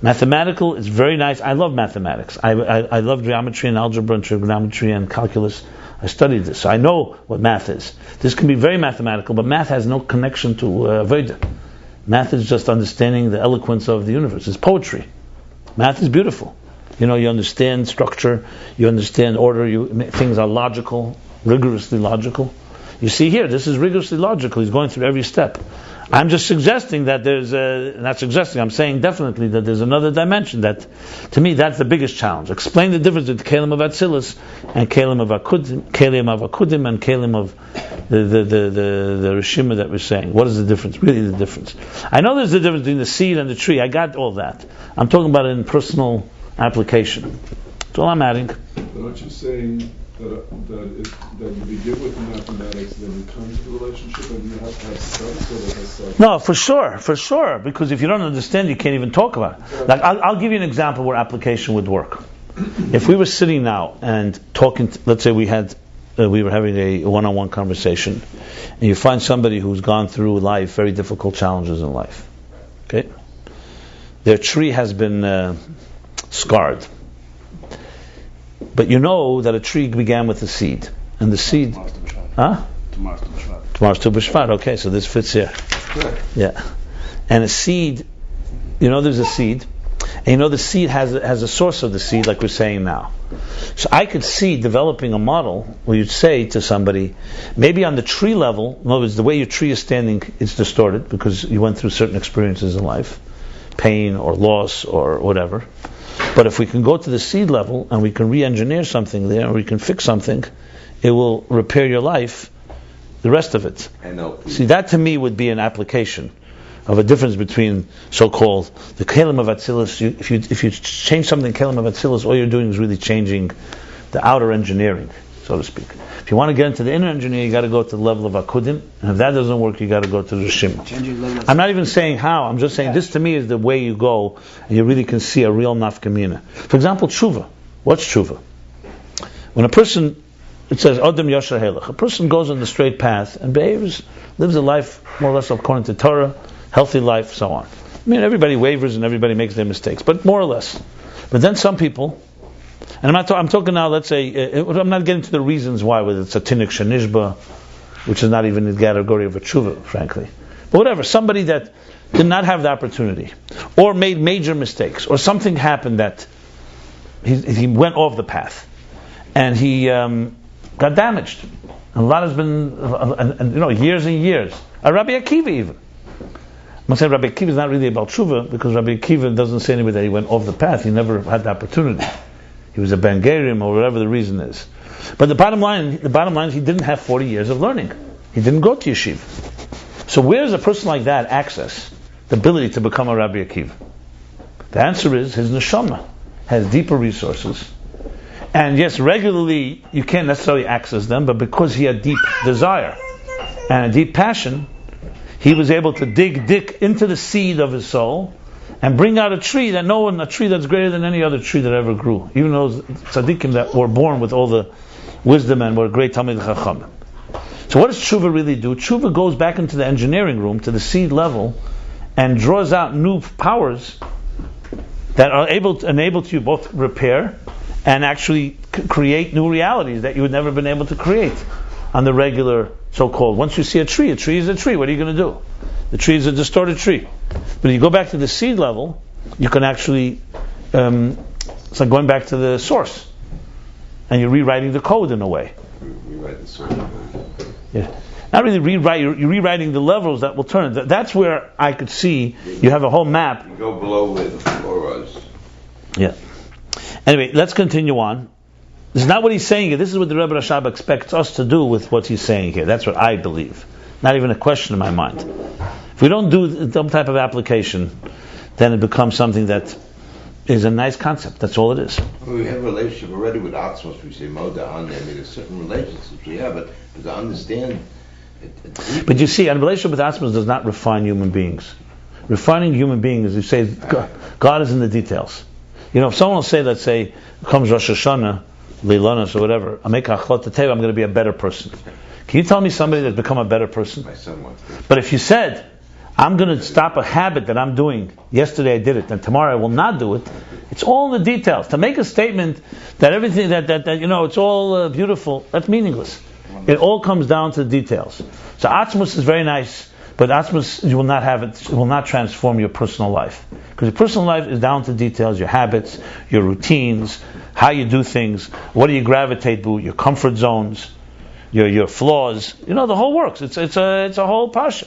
Mathematical is very nice. I love mathematics. I love geometry and algebra and trigonometry and calculus. I studied this, so I know what math is. This can be very mathematical, but math has no connection to Veda. Math is just understanding the eloquence of the universe. It's poetry. Math is beautiful. You know, you understand structure, you understand order, things are logical, rigorously logical. You see here, this is rigorously logical. He's going through every step. I'm just suggesting that I'm saying definitely that there's another dimension that, to me, that's the biggest challenge. Explain the difference between Kalim of Atzilus and Kalim of Akudim and Kalim of the Rishima that we're saying. What is the difference? Really the difference. I know there's the difference between the seed and the tree. I got all that. I'm talking about it in personal application. That's all I'm adding. But aren't you saying that you begin with mathematics, then you come to the relationship, and you have to have studies, or that has studies? No, for sure. Because if you don't understand, you can't even talk about it. Like I'll give you an example where application would work. If we were sitting now and talking, let's say we were having a one-on-one conversation, and you find somebody who's gone through life, very difficult challenges in life. Okay, their tree has been scarred. But you know that a tree began with a seed, and the seed, Tomorrow's Tu B'Shvat. Okay, so this fits here. Yeah, and a seed, you know, there's a seed, and you know the seed has a source of the seed, like we're saying now. So I could see developing a model where you'd say to somebody, maybe on the tree level, in other words, the way your tree is standing is distorted because you went through certain experiences in life, pain or loss or whatever. But if we can go to the seed level and we can re-engineer something there, or we can fix something, it will repair your life, the rest of it. See, that to me would be an application of a difference between so-called the Kalim of Atzilus. If you change something in Kalim of Atzilus, all you're doing is really changing the outer engineering, so to speak. If you want to get into the inner engineering, you got to go to the level of Akudim, and if that doesn't work, you got to go to the Rishim. I'm not even saying how. I'm just saying this to me is the way you go, and you really can see a real nafkamina. For example, tshuva. What's tshuva? When a person, it says Adam Yashar Helach, a person goes on the straight path and lives a life more or less according to Torah, healthy life, so on. I mean, everybody wavers and everybody makes their mistakes, but more or less. But then some people. And I'm talking now, let's say, I'm not getting to the reasons why, whether it's a tinik shenishba, which is not even the category of a tshuva, frankly. But whatever, somebody that did not have the opportunity, or made major mistakes, or something happened that he went off the path, and he got damaged. And a lot has been, years and years. Rabbi Akiva even. I'm not saying Rabbi Akiva is not really about tshuva, because Rabbi Akiva doesn't say anywhere that he went off the path. He never had the opportunity. He was a Ben Gerim, or whatever the reason is. But the bottom line is he didn't have 40 years of learning. He didn't go to yeshiva. So where does a person like that access the ability to become a Rabbi Akiva? The answer is his neshama has deeper resources. And yes, regularly you can't necessarily access them, but because he had deep desire and a deep passion, he was able to dig into the seed of his soul and bring out a tree that's greater than any other tree that ever grew. Even those tzaddikim that were born with all the wisdom and were great Talmid Chacham. So what does tshuva really do? Tshuva goes back into the engineering room, to the seed level, and draws out new powers that are enable you both repair and actually create new realities that you would never been able to create on the regular so-called. Once you see a tree is a tree. What are you going to do? The tree is a distorted tree. But if you go back to the seed level, you can actually, it's like going back to the source. And you're rewriting the code in a way. Rewrite the source. Yeah. Not really rewrite, you're rewriting the levels that will turn. That's where I could see you have a whole map. You go below where the floor was. Yeah. Anyway, let's continue on. This is not what he's saying here. This is what the Rebbe Rashab expects us to do with what he's saying here. That's what I believe. Not even a question in my mind. If we don't do some type of application, then it becomes something that is a nice concept. That's all it is. We have a relationship already with Atzmos. We say Moda on there. I mean, there's certain relationships we have, but to understand. But you see, a relationship with Atzmos does not refine human beings. Refining human beings, you say, God is in the details. If someone will say, let's say, comes Rosh Hashanah, Leilanos or whatever, I'm going to be a better person. Can you tell me somebody that's become a better person? My son wants to. But if you said, I'm going to stop a habit that I'm doing, yesterday I did it, and tomorrow I will not do it, it's all in the details. To make a statement that everything, that it's all beautiful, that's meaningless. It all comes down to the details. So Atzmos is very nice, but Atzmos, you will not have it will not transform your personal life. Because your personal life is down to details, your habits, your routines, how you do things, what do you gravitate to, your comfort zones, your flaws. The whole works. It's a whole pasha.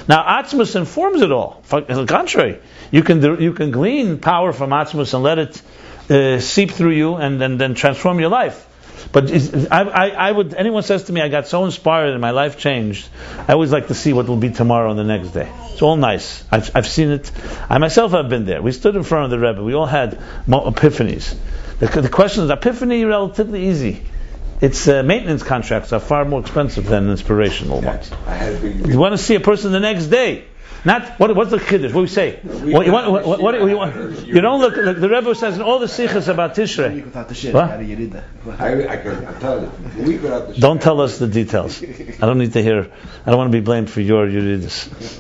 Now Atzmos informs it all. On the contrary, you can glean power from Atzmos and let it seep through you and then transform your life. But I would. Anyone says to me, I got so inspired and my life changed, I always like to see what will be tomorrow and the next day. It's all nice. I've seen it. I myself have been there. We stood in front of the Rebbe. We all had epiphanies. The question is, epiphany relatively easy. Its maintenance contracts are far more expensive than inspirational ones. You want to see a person the next day. Not what's the kiddush? What do we say? What you want? You don't look. The Rebbe says in all the sichos about Tishrei. What? Don't tell us the details. I don't need to hear. I don't want to be blamed for your yuridis.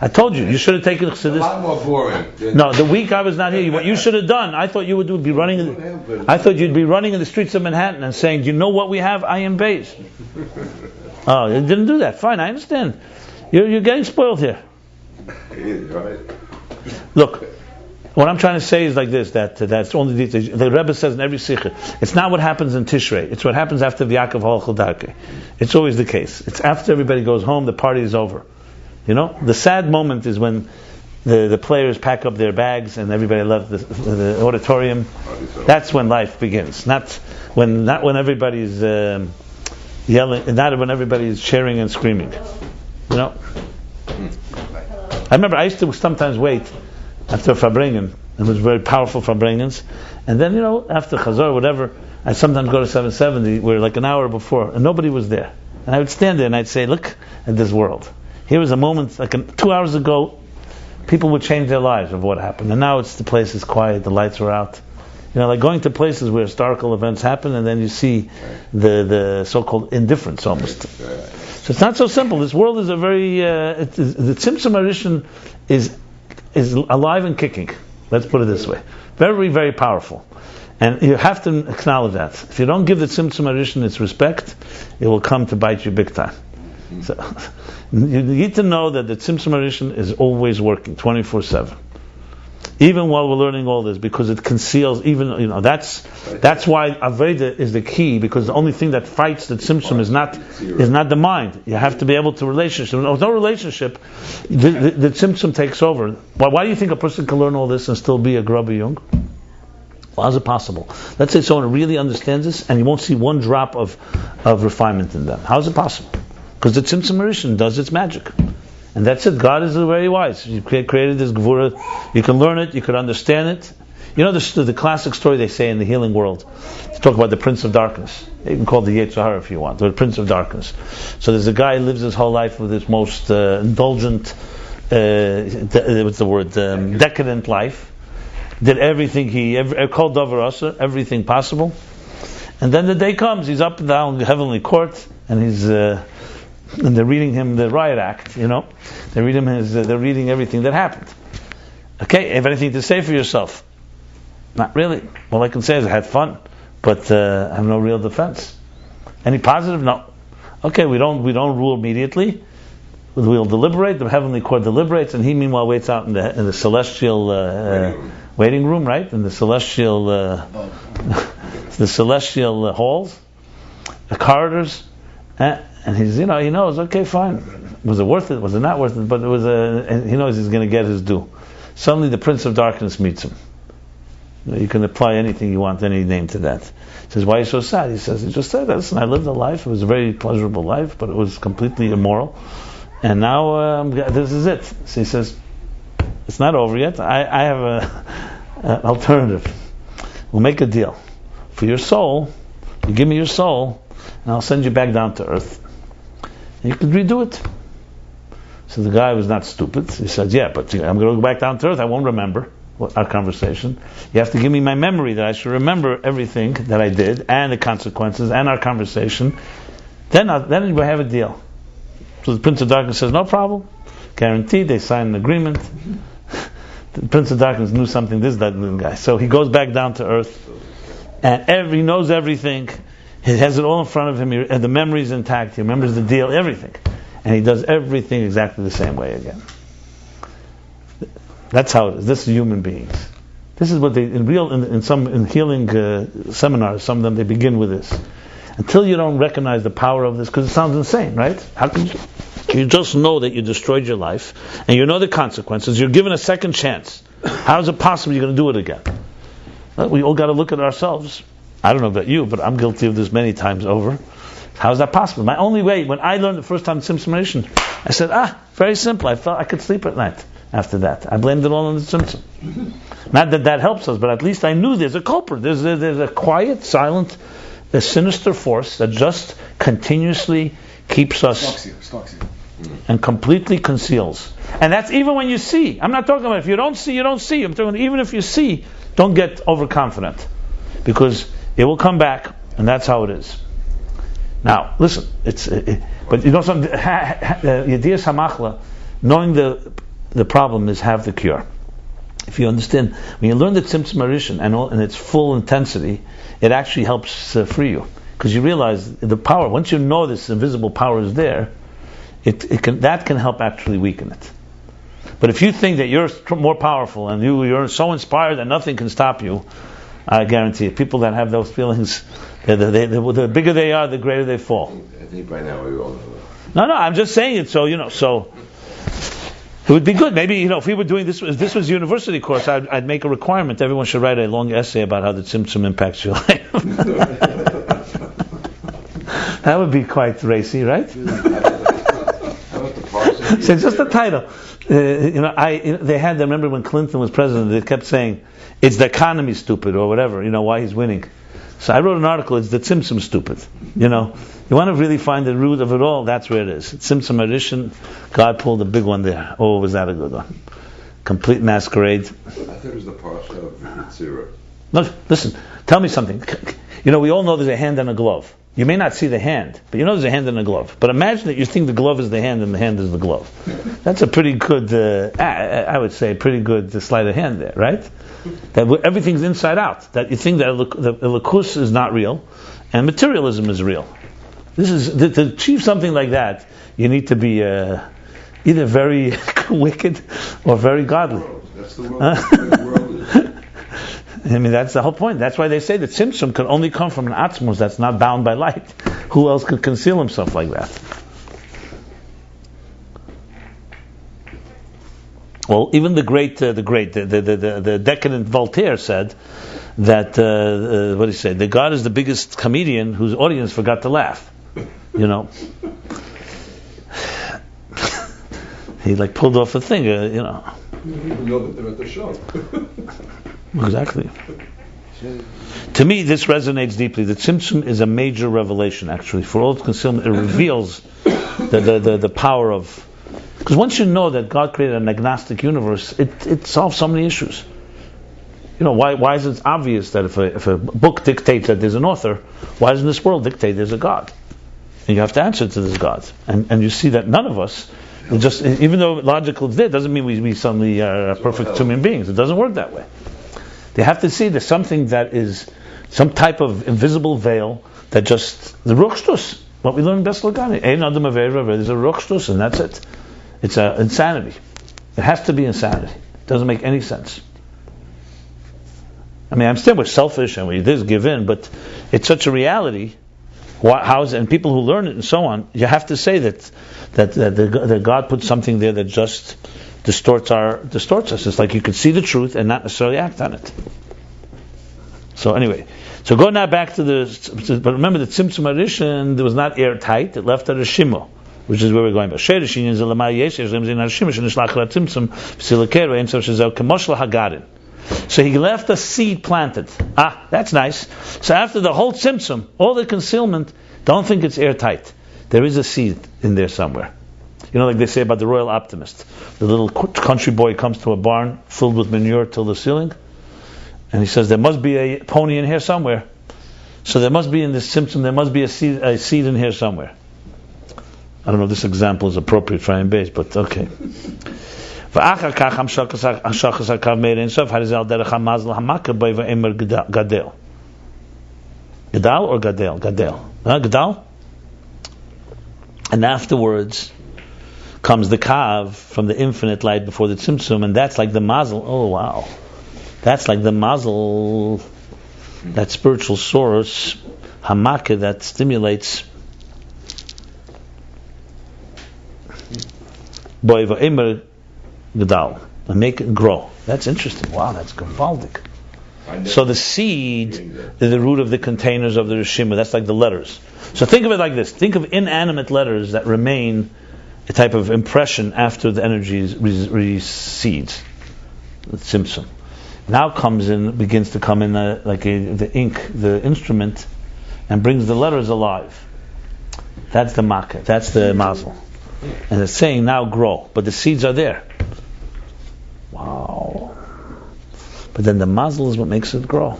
I told you should have taken chassidus. A lot more boring. No, the week I was not here, what you should have done. I thought you would be running. I thought you'd be running in the streets of Manhattan and saying, "Do you know what we have? Ayin Beis." Oh, you didn't do that. Fine, I understand. You're getting spoiled here. Right. Look, what I'm trying to say is like this: that's only the Rebbe says in every sikha. It's not what happens in Tishrei. It's what happens after the Yaakov Hol Chodake. It's always the case. It's after everybody goes home, the party is over. The sad moment is when the players pack up their bags and everybody left the auditorium. That's when life begins. Not when everybody's yelling. Not when everybody's cheering and screaming. I remember I used to sometimes wait after Farbrengen. It was very powerful Farbrengens. And then, after Chazor or whatever, I'd sometimes go to 770, where like an hour before, and nobody was there. And I would stand there and I'd say, look at this world. Here was a moment, 2 hours ago, people would change their lives of what happened. And now the place is quiet, the lights are out. Like going to places where historical events happen, and then you see the so-called indifference almost. So it's not so simple. This world is a very the Tzimtzum Arishan is alive and kicking. Let's put it this way. Very, very powerful. And you have to acknowledge that. If you don't give the Tzimtzum Arishan its respect, it will come to bite you big time. So, you need to know that the Tzimtzum Rishon is always working, 24/7. Even while we're learning all this, because it conceals, even, that's why Aveda is the key, because the only thing that fights the Tzimtzum is not the mind. You have to be able to relationship. With no relationship, the Tzimtzum takes over. Why do you think a person can learn all this and still be a grubby young? Well, how's it possible? Let's say someone really understands this and you won't see one drop of refinement in them. How is it possible? Because the Tzimtzum Rishon does its magic. And that's it. God is very wise. You created this Gevura. You can learn it. You can understand it. You know the classic story they say in the healing world. They talk about the Prince of Darkness. You can call it the Yetzer Hara if you want. The Prince of Darkness. So there's a guy who lives his whole life with this most indulgent, decadent life. Did everything called everything possible. And then the day comes, he's up and down the heavenly court, and he's and they're reading him the riot act. They're reading everything that happened. Okay, have anything to say for yourself? Not really. All I can say is I had fun, but I have no real defense. Any positive? No. Okay, we don't rule immediately. We'll deliberate. The heavenly court deliberates, and he meanwhile waits out in the celestial waiting room, right? In the celestial halls, the corridors, and he knows. Okay, fine. Was it worth it? Was it not worth it? But it was and he knows he's going to get his due. Suddenly, the Prince of Darkness meets him. You can apply anything you want, any name to that. He says, "Why are you so sad?" He says, "He just said, listen, I lived a life. It was a very pleasurable life, but it was completely immoral. And now this is it." So he says, "It's not over yet. I have an alternative. We'll make a deal. For your soul, you give me your soul, and I'll send you back down to earth. And you can redo it." So the guy was not stupid. He said, "Yeah, but I'm going to go back down to earth. I won't remember our conversation. You have to give me my memory that I should remember everything that I did and the consequences and our conversation. Then we have a deal." So the Prince of Darkness says, "No problem. Guaranteed." They sign an agreement. The Prince of Darkness knew something. This that little guy. So he goes back down to earth, and he knows everything. He has it all in front of him. And the memory is intact. He remembers the deal, everything, and he does everything exactly the same way again. That's how it is. This is human beings. This is what they in healing seminars. Some of them they begin with this. Until you don't recognize the power of this, because it sounds insane, right? How can you? You just know that you destroyed your life, and you know the consequences. You're given a second chance. How is it possible you're going to do it again? Well, we all got to look at ourselves. I don't know about you, but I'm guilty of this many times over. How is that possible? My only way, when I learned the first time Tzimtzum Rishon, I said, very simple. I felt I could sleep at night after that. I blamed it all on the Tzimtzum. Not that helps us, but at least I knew there's a culprit. There's a quiet, silent, a sinister force that just continuously keeps us stalks you. And completely conceals. And that's even when you see. I'm not talking about if you don't see, you don't see. I'm talking even if you see, don't get overconfident, because it will come back, and that's how it is. Now, listen. But you know something. Yediyas Hamachla, knowing the problem is have the cure. If you understand, when you learn the Tzimtzum Rishon and its full intensity, it actually helps free you, because you realize the power. Once you know this invisible power is there, that can help actually weaken it. But if you think that you're more powerful and you're so inspired that nothing can stop you, I guarantee you, people that have those feelings, the bigger they are, the greater they fall. I think by now we all know that. No, I'm just saying it. So it would be good. Maybe if we were doing this, if this was a university course, I'd make a requirement. Everyone should write a long essay about how the Tzimtzum impacts your life. That would be quite racy, right? So just the title. They had. I remember when Clinton was president, they kept saying, "It's the economy, stupid," or whatever. Why he's winning. So I wrote an article. It's the Tzimtzum, stupid. You want to really find the root of it all. That's where it is. Tzimtzum Rishon. God pulled a big one there. Oh, was that a good one? Complete masquerade. I thought it was the parsha of Yitzhak. Look, listen. Tell me something. We all know there's a hand and a glove. You may not see the hand, but there's a hand and a glove. But imagine that you think the glove is the hand and the hand is the glove. That's a pretty good, I would say, pretty good sleight of hand there, right? That everything's inside out. That you think that the Elokus is not real, and materialism is real. This is to achieve something like that. You need to be either very wicked or very godly. That's the world. That's the world is. I mean, that's the whole point. That's why they say that Tzimtzum can only come from an Atzmos that's not bound by light. Who else could conceal himself like that? Well, even the decadent Voltaire said that what did he say? That God is the biggest comedian whose audience forgot to laugh. You know, he like pulled off a thing. You know, You don't even know that they're at the show. exactly. To me, this resonates deeply. The Tzimtzum is a major revelation, actually, for all its concealment. It reveals the power of. Because once you know that God created an agnostic universe, it solves so many issues. You know, why is it obvious that if a book dictates that there's an author, why doesn't this world dictate there's a God? And you have to answer to this God. And you see that none of us, just even though logical is there, doesn't mean we suddenly are perfect human beings. It doesn't work that way. They have to see there's something that is some type of invisible veil that just, the Ruch Shtus, what we learn in Beis Lagani, Ein Adam Avera, there's a Ruch Shtus, and that's it. It's insanity. It has to be insanity. It doesn't make any sense. I mean, I understand we're selfish and we just give in, but it's such a reality. And people who learn it and so on, you have to say that God put something there that just distorts us. It's like you could see the truth and not necessarily act on it. So anyway, so go now back to but remember the Tzimtzum Arishan, it was not airtight, it left at a shimo, which is where we're going. So he left a seed planted. That's nice. So after the whole Tzimtzum, all the concealment, don't think it's airtight. There is a seed in there somewhere. You know, like they say about the royal optimist. The little country boy comes to a barn filled with manure till the ceiling, and he says, there must be a pony in here somewhere. So there must be in this Tzimtzum, there must be a seed in here somewhere. I don't know if this example is appropriate for Beis, but okay. Gadal or Gadel? Gadal. And afterwards comes the Kav from the infinite light before the Tzimtzum, and that's like the Mazel. Oh wow. That's like the Mazel, that spiritual source, Hamaka, that stimulates Boiva Emer Gadal, and make it grow. That's interesting. Wow, that's gewaldig. So the seed is the root of the containers of the Rishima. That's like the letters. So think of it like this. Think of inanimate letters that remain a type of impression after the energy recedes. The Tzimtzum. Now begins to come in the ink, the instrument, and brings the letters alive. That's the Makkah. That's the Mazel. And it's saying now grow, but the seeds are there. Wow. But then the Mazel is what makes it grow.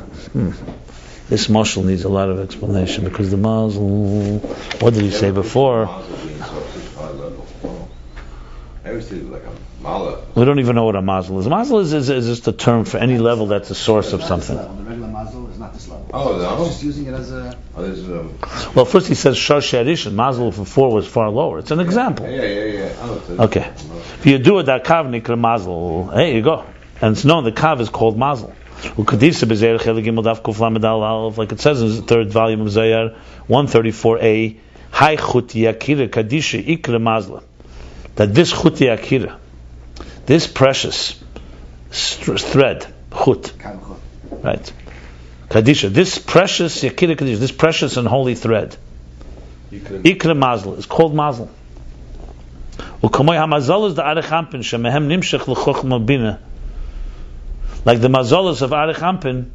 This mashal needs a lot of explanation, because the Mazel, what did he say before? We don't even know what a Mazel is. A Mazel is just a term for any level that's a source of something. The regular Mazel is not this level. Oh, no? He's just using it as a... Well, first he says Shar She'arishin. Mazel for 4 was far lower. It's an example. Yeah. Okay. If you do it, that Kav Nikra Mazel. There you go. And it's known the Kav is called Mazel. Like it says in the 3rd volume of Zayar, 134a, Hai Chuti Akira Kadisha Ikra Mazla. That this Chuti Akira, this precious thread, Chut, right? Kadisha, this precious Yakira Kadisha, this precious and holy thread, Ikra Mazla, is called Mazel. Ukamoy HaMazal is the Arechampin Shemehem Nimshech L'Chochma Bina. Like the mazolas of Arechampin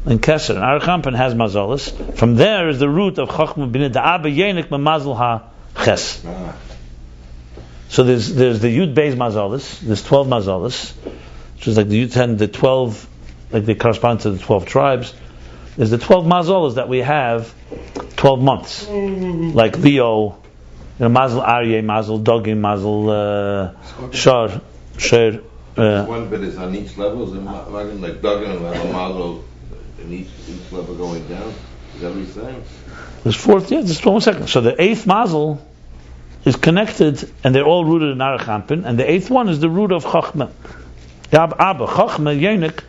and Keser. And Arechampin has mazolas. From there is the root of Chochma Bina, the Abba Yenik Mamazal HaChes. So there's the Yud Beis mazolas, there's 12 mazolas, which is like the Yud 10, the 12, like they correspond to the 12 tribes. There's the 12 mazolas that we have 12 months. Like Leo, Mazel Aryeh, Mazel Dogim, Mazel Shar, Sher. One bit is on each level, is it like Duggan and Mazel in each level going down? Is that what he's saying? There's fourth, yeah, just 1 second. So the eighth mazel is connected, and they're all rooted in Arachampin, and the eighth one is the root of Chachma. Abba, Chachma, Yenik,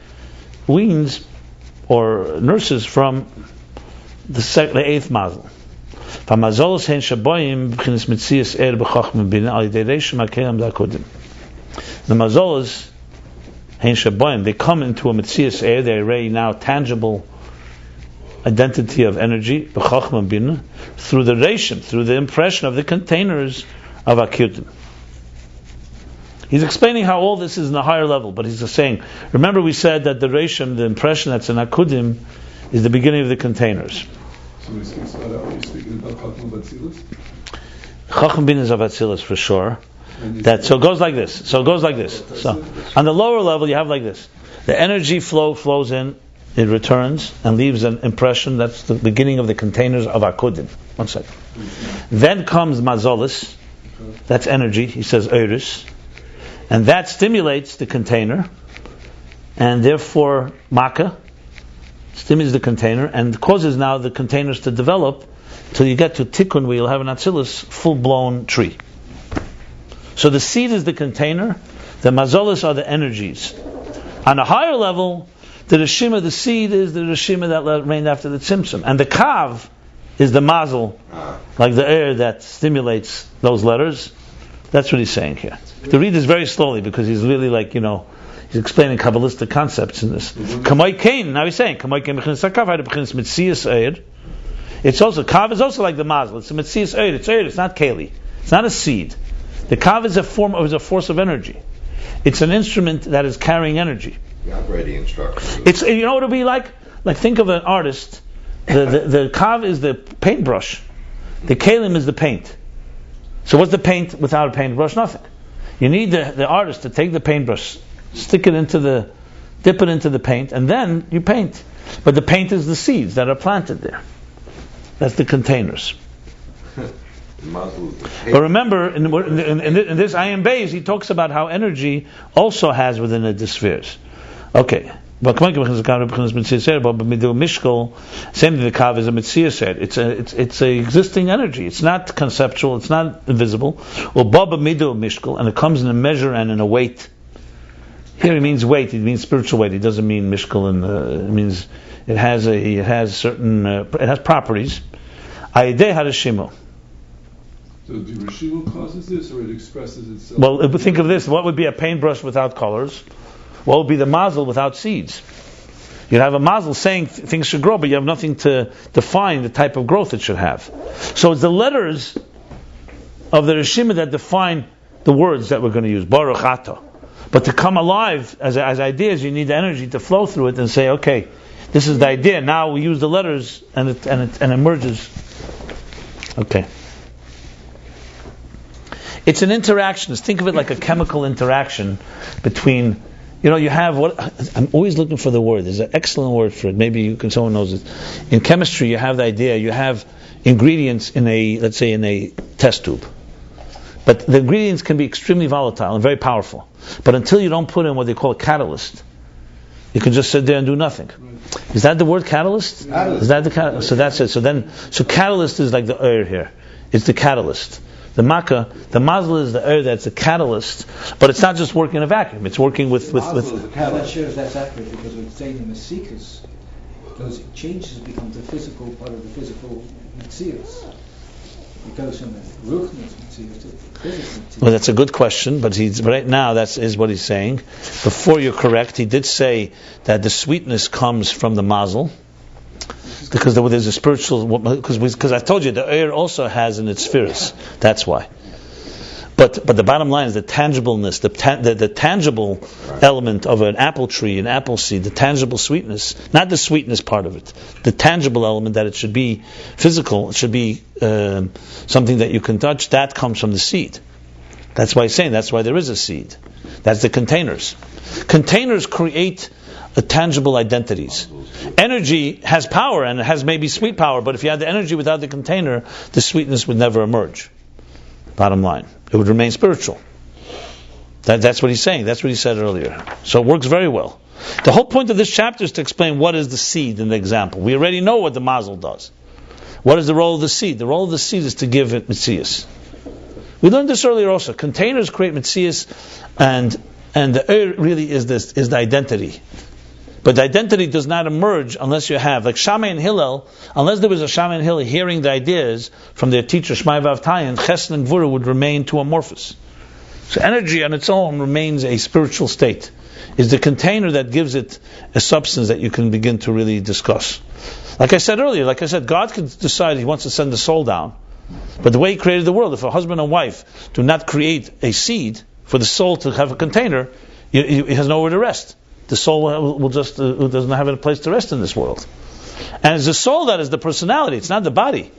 weans or nurses from the eighth mazel. The mazolos hein shaboim, they come into a mitzias air, they're already now tangible identity of energy, through the reshim, through the impression of the containers of akudim. He's explaining how all this is in a higher level, but he's just saying, remember we said that the reshim, the impression that's in akudim, is the beginning of the containers. So he speaks about that when he's speaking about Chacham Batzilus? Chacham bin is of Atzilus for sure. So it goes like this. So on the lower level you have like this. The energy flows in, it returns and leaves an impression. That's the beginning of the containers of Akudim. 1 second. Then comes Mazolis. That's energy. He says Eiris. And that stimulates the container. And therefore Makkah stimulates the container and causes now the containers to develop till you get to Tikkun where you'll have an Atzilus full-blown tree. So the seed is the container. The Mazolis are the energies. On a higher level, the Reshima, the seed, is the Reshima that remained after the Tzimtzum. And the Kav is the Mazel, like the air that stimulates those letters. That's what he's saying here. To read this very slowly because he's really he's explaining Kabbalistic concepts in this. Kamoi Kain, now he's saying, Kamoi Kain B'chinas HaKav, B'chinas Mitzias Eir. It's also, Kav is also like the Mazel. It's a Mitzias Eir. It's Eir, it's not Keli. It's not a seed. The Kav is a force of energy. It's an instrument that is carrying energy. The operating instructions. It's, what it'll be like think of an artist. The Kav is the paintbrush. The Kalim is the paint. So what's the paint without a paintbrush? Nothing. You need the artist to take the paintbrush, dip it into the paint, and then you paint. But the paint is the seeds that are planted there. That's the containers. But remember, in this Ayin Beis, he talks about how energy also has within it the spheres. Okay. Same thing, the Kav is a Mitziaser. It's a existing energy. It's not conceptual. It's not invisible. And it comes in a measure and in a weight. Here he means weight. It means spiritual weight. It doesn't mean mishkal. It means it has properties. Ayidei harashimo. So the Rishima causes this, or it expresses itself? Well, if we think of this, what would be a paintbrush without colors? What would be the mazel without seeds? You'd have a mazel saying things should grow, but you have nothing to define the type of growth it should have. So it's the letters of the Rishima that define the words that we're going to use. Baruch Atah. But to come alive as ideas, you need the energy to flow through it and say, okay, this is the idea. Now we use the letters and it emerges. Okay. It's an interaction. Think of it like a chemical interaction between, you have I'm always looking for the word. There's an excellent word for it. Maybe someone knows it. In chemistry, you have the idea, you have ingredients in a test tube. But the ingredients can be extremely volatile and very powerful. But until you don't put in what they call a catalyst, you can just sit there and do nothing. Is that the word catalyst? Is that the catalyst? So that's it. So catalyst is like the air here. It's the catalyst. The makkah, the mazel is the air that's a catalyst, but it's not just working in a vacuum. It's working with. I'm not sure if that's accurate because we're saying in the Masikas, those changes become the physical part of the physical Metzius. It goes from the Ruchnis Metzius to the physical Metzius. Well, that's a good question, but right now that is what he's saying. Before you're correct, he did say that the sweetness comes from the mazel. Because there's a spiritual, because I told you the air also has in its spheres. That's why. But the bottom line is the tangibleness, the tangible element of an apple tree, an apple seed, the tangible sweetness, not the sweetness part of it, the tangible element that it should be physical, it should be something that you can touch. That comes from the seed. That's why he's saying that's why there is a seed. That's the containers. Containers create tangible identities. Energy has power and it has maybe sweet power, but if you had the energy without the container, the sweetness would never emerge. Bottom line, it would remain spiritual. That's what he's saying. That's what he said earlier. So it works very well. The whole point of this chapter is to explain what is the seed in the example. We already know what the mazel does. What is the role of the seed? The role of the seed is to give it mitzias. We learned this earlier also. Containers create mitzias, and the really is the identity. But the identity does not emerge unless you have, like Shammai and Hillel, unless there was a Shammai and Hillel hearing the ideas from their teacher Shmai Vav Tayin, Chesed and Gvura would remain too amorphous. So energy on its own remains a spiritual state. Is the container that gives it a substance that you can begin to really discuss. Like I said earlier, God could decide He wants to send the soul down. But the way He created the world, if a husband and wife do not create a seed for the soul to have a container, it has nowhere to rest. The soul will just doesn't have a place to rest in this world. And it's the soul that is the personality. It's not the body.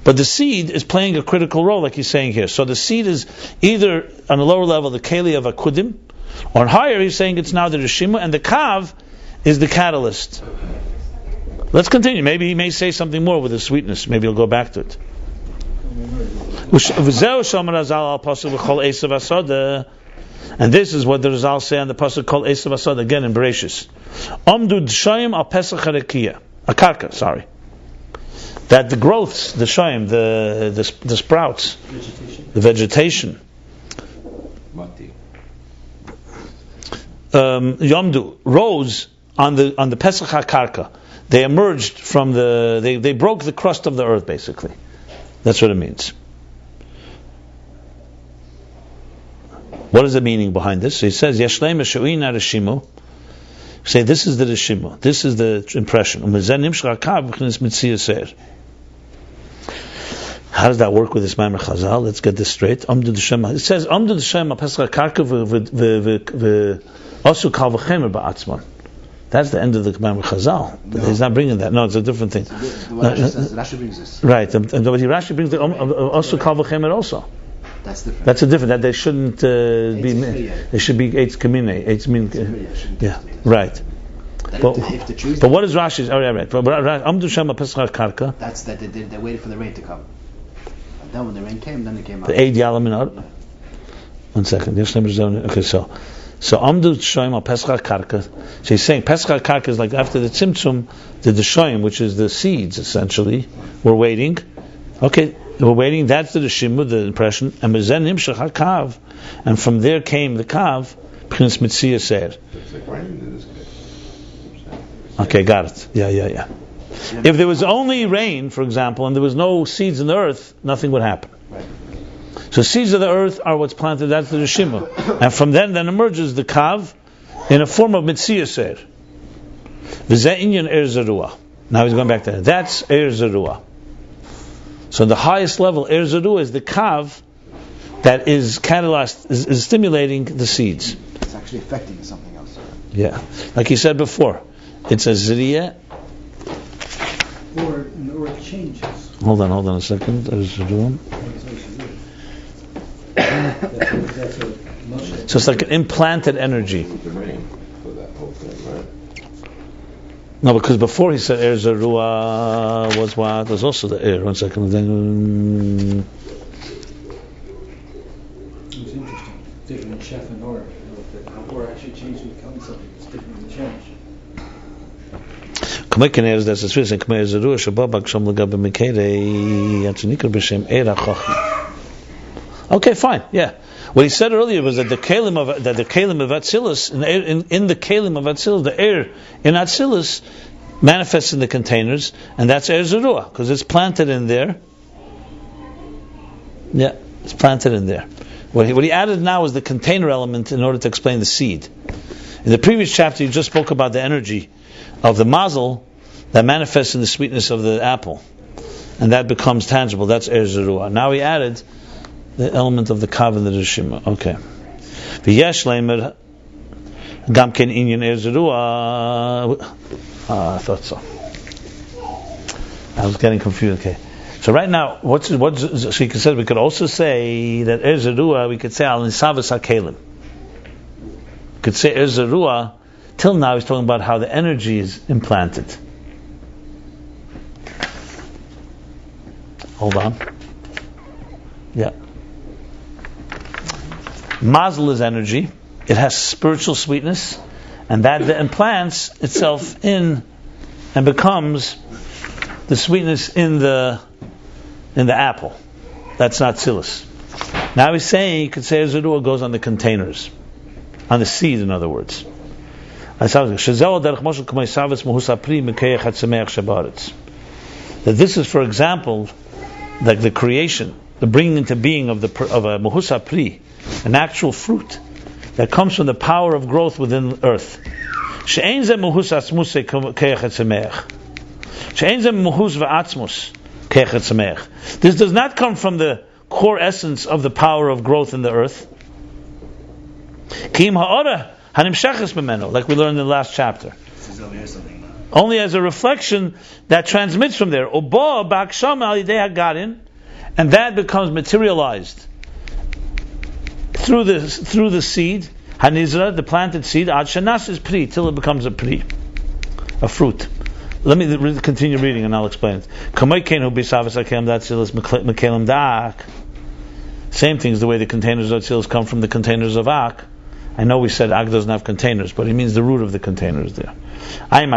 But the seed is playing a critical role, like he's saying here. So the seed is either on a lower level the keli of akudim, or higher he's saying it's now the rishima, and the kav is the catalyst. Let's continue. Maybe he may say something more with the sweetness. Maybe he'll go back to it. And this is what the Rizal say on the pasuk called Esav Asad again in Bereshis. Amdu d'shayim al pesach harakiya, a karka. Sorry, that the growths, the shayim, the sprouts, the vegetation. Yomdu rose on the pesach hakarka. They emerged from they broke the crust of the earth. Basically, that's what it means. What is the meaning behind this? So he says, Yashleim Eshu'in Arishimu. Say, this is the Rishimu. This is the impression. How does that work with this Maimer Chazal? Let's get this straight. It says, Amdu D'Shem Pesach HaKarka V'Osu Kal V'Chemer Ba'atzman. That's the end of the Maimer Chazal. But he's not bringing that. No, it's a different thing. Rashi brings this. Right. But Rashi brings the Osu Kal V'Chemer also. That's different. That's a different. That they shouldn't be. They should be eitz kamine. Eitz min. Yeah, right. But what is Rashi's? Oh, yeah, right. But Amdu Shema Pesach Karka. That's that they waited for the rain to come. And then when the rain came, then it came out. The Eid Yalamin. 1 second. Okay, so Amdu Shema Pesach Karka. So he's saying Pesach Karka is like after the Tzimtzum, the Shoyim, which is the seeds essentially. We're waiting. Okay. We're waiting. That's the Shimu, the impression. And from there came the Kav. Okay, got it. Yeah. If there was only rain, for example, and there was no seeds in the earth, nothing would happen. So seeds of the earth are what's planted. That's the Shimu. And from then emerges the Kav in a form of Mitzia Ser. Now he's going back to that. That's Er Zerua. So the highest level, Er Zerua, is the kav that is catalyzed, is stimulating the seeds. It's actually affecting something else. Yeah. Like he said before, it's a zriyah. Or it changes. Hold on a second. Er Zerua. So it's like an implanted energy. No, because before he said Er Zerua was what? Was also the air. 1 second. Then It's interesting. Different in Chef and Or. Or actually changed to become something that's different in the change. K'mekener is that's the Swiss and K'meir Zerua Shabbat Baksham L'Gabe Mekere Yatzunikar B'Shem Eira Chachim. Okay, fine. Yeah. What he said earlier was that the kelim of Atzilus, in the kelim of Atzilus, the air in Atzilus manifests in the containers, and that's Er Zerua, because it's planted in there. Yeah, it's planted in there. What he added now is the container element in order to explain the seed. In the previous chapter, you just spoke about the energy of the mazel that manifests in the sweetness of the apple, and that becomes tangible. That's Er Zerua. Now he added the element of the kav and the rishima. Okay. V'yesh leimer gam ken inyan Er Zerua. I thought so. I was getting confused. Okay. So right now, so you could say, we could also say that Er Zerua, we could say al nisavas hakelim. We could say Er Zerua. Till now, he's talking about how the energy is implanted. Hold on. Yeah. Mazel is energy. It has spiritual sweetness, and that implants itself in and becomes the sweetness in the apple. That's not tzilis. Now he's saying, you could say Zerua goes on the containers, on the seed, in other words. That this is, for example, like the creation, the bringing into being of a muhusa pri, an actual fruit that comes from the power of growth within earth. This does not come from the core essence of the power of growth in the earth. Like we learned in the last chapter. Only as a reflection that transmits from there. And that becomes materialized through the seed, hanizra, the planted seed, ad shenas is pri, till it becomes a pri, a fruit. Let me continue reading and I'll explain it. Same thing as the way the containers of Atzilus come from the containers of Ak. I know we said Ak doesn't have containers, but he means the root of the containers there. Look in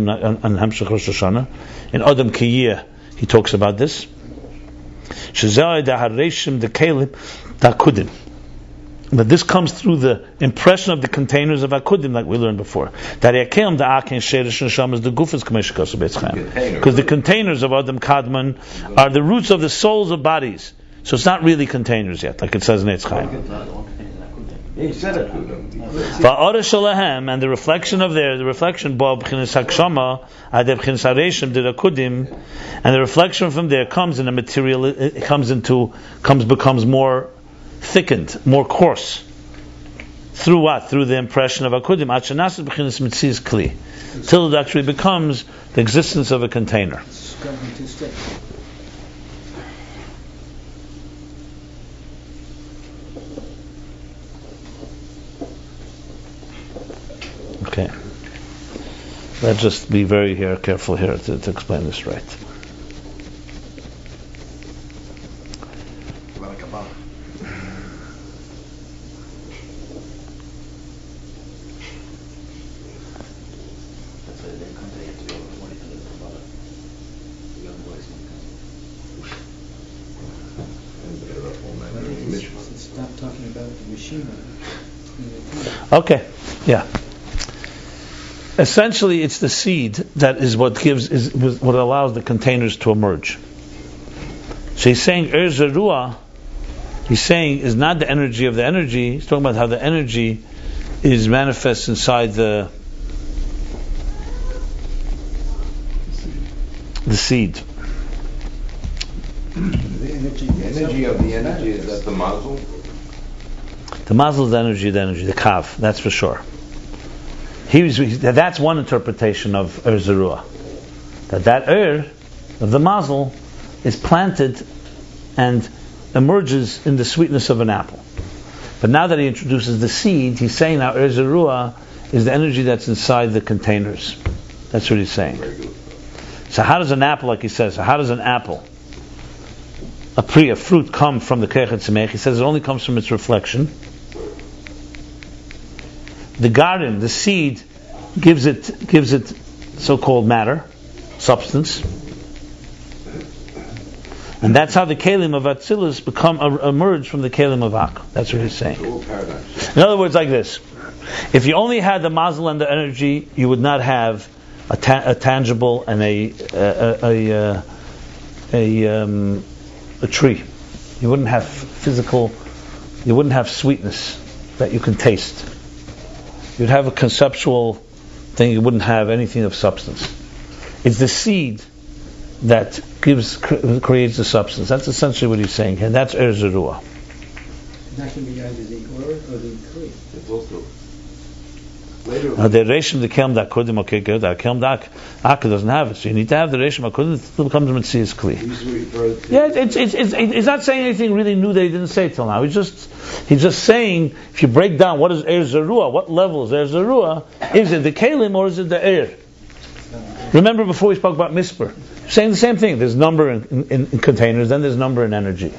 Hemshech Rosh Hashanah. In Adam Kiyeh, he talks about this. But this comes through the impression of the containers of Akudim, like we learned before. Because the containers of Adam Kadman are the roots of the souls of bodies. So it's not really containers yet, like it says in Eitz Chaim. He said it. And the reflection of the reflection and the reflection from there comes in a material, becomes more thickened, more coarse. Through what? Through the impression of Akudim. Till it actually becomes the existence of a container. Okay. Let's just be very careful here to explain this right. Stop talking about the Rishima. Okay, yeah. Essentially, it's the seed that is what allows the containers to emerge. So he's saying Zerua, he's saying is not the energy of the energy. He's talking about how the energy is manifest inside the seed. The energy of the energy, is that the mazel? The mazel is the energy, the kav, that's for sure. That's one interpretation of Zerua. That of the mazel is planted and emerges in the sweetness of an apple. But now that he introduces the seed, he's saying now Zerua is the energy that's inside the containers. That's what he's saying. So how does an apple, like he says, a fruit come from the Keichet Tzemech? He says it only comes from its reflection. The garden, the seed, gives it so-called matter, substance, and that's how the kelim of Atzilus emerge from the kelim of Ak. That's what he's saying. In other words, like this: if you only had the mazel and the energy, you would not have a tangible and a tree. You wouldn't have physical. You wouldn't have sweetness that you can taste. You'd have a conceptual thing. You wouldn't have anything of substance. It's the seed that creates the substance. That's essentially what he's saying, and that's Zerua. That can be either the or the kli. It's also later. The Reshim, the Kelm, the Akudim, okay, good. The Kelm, the Ak doesn't have it, so you need to have the Reshim, Akudim, it becomes Metzias Kli. Yeah, it's not saying anything really new that he didn't say till now. He's just saying, if you break down what is Zerua, what level is Zerua, is it the Kelim or is it the Remember before we spoke about Misper, saying the same thing. There's number in containers, then there's number in energy.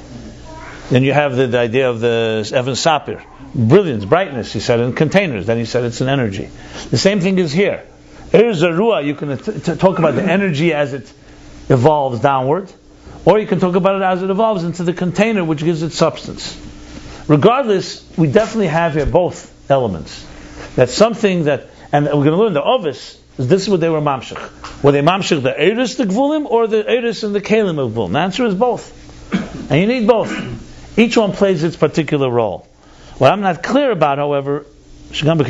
Then you have the idea of the Evan Sapir, brilliance, brightness. He said in containers. Then he said it's an energy. The same thing is here. Zerua, you can talk about the energy as it evolves downward, or you can talk about it as it evolves into the container, which gives it substance. Regardless, we definitely have here both elements. That's something that, and we're going to learn the Ovis. This is what they were mamshich. Were they mamshich the Eiris the Gvulim or the Eiris and the Kalim of Gvulim? The answer is both. And you need both. Each one plays its particular role. What I'm not clear about, however, remember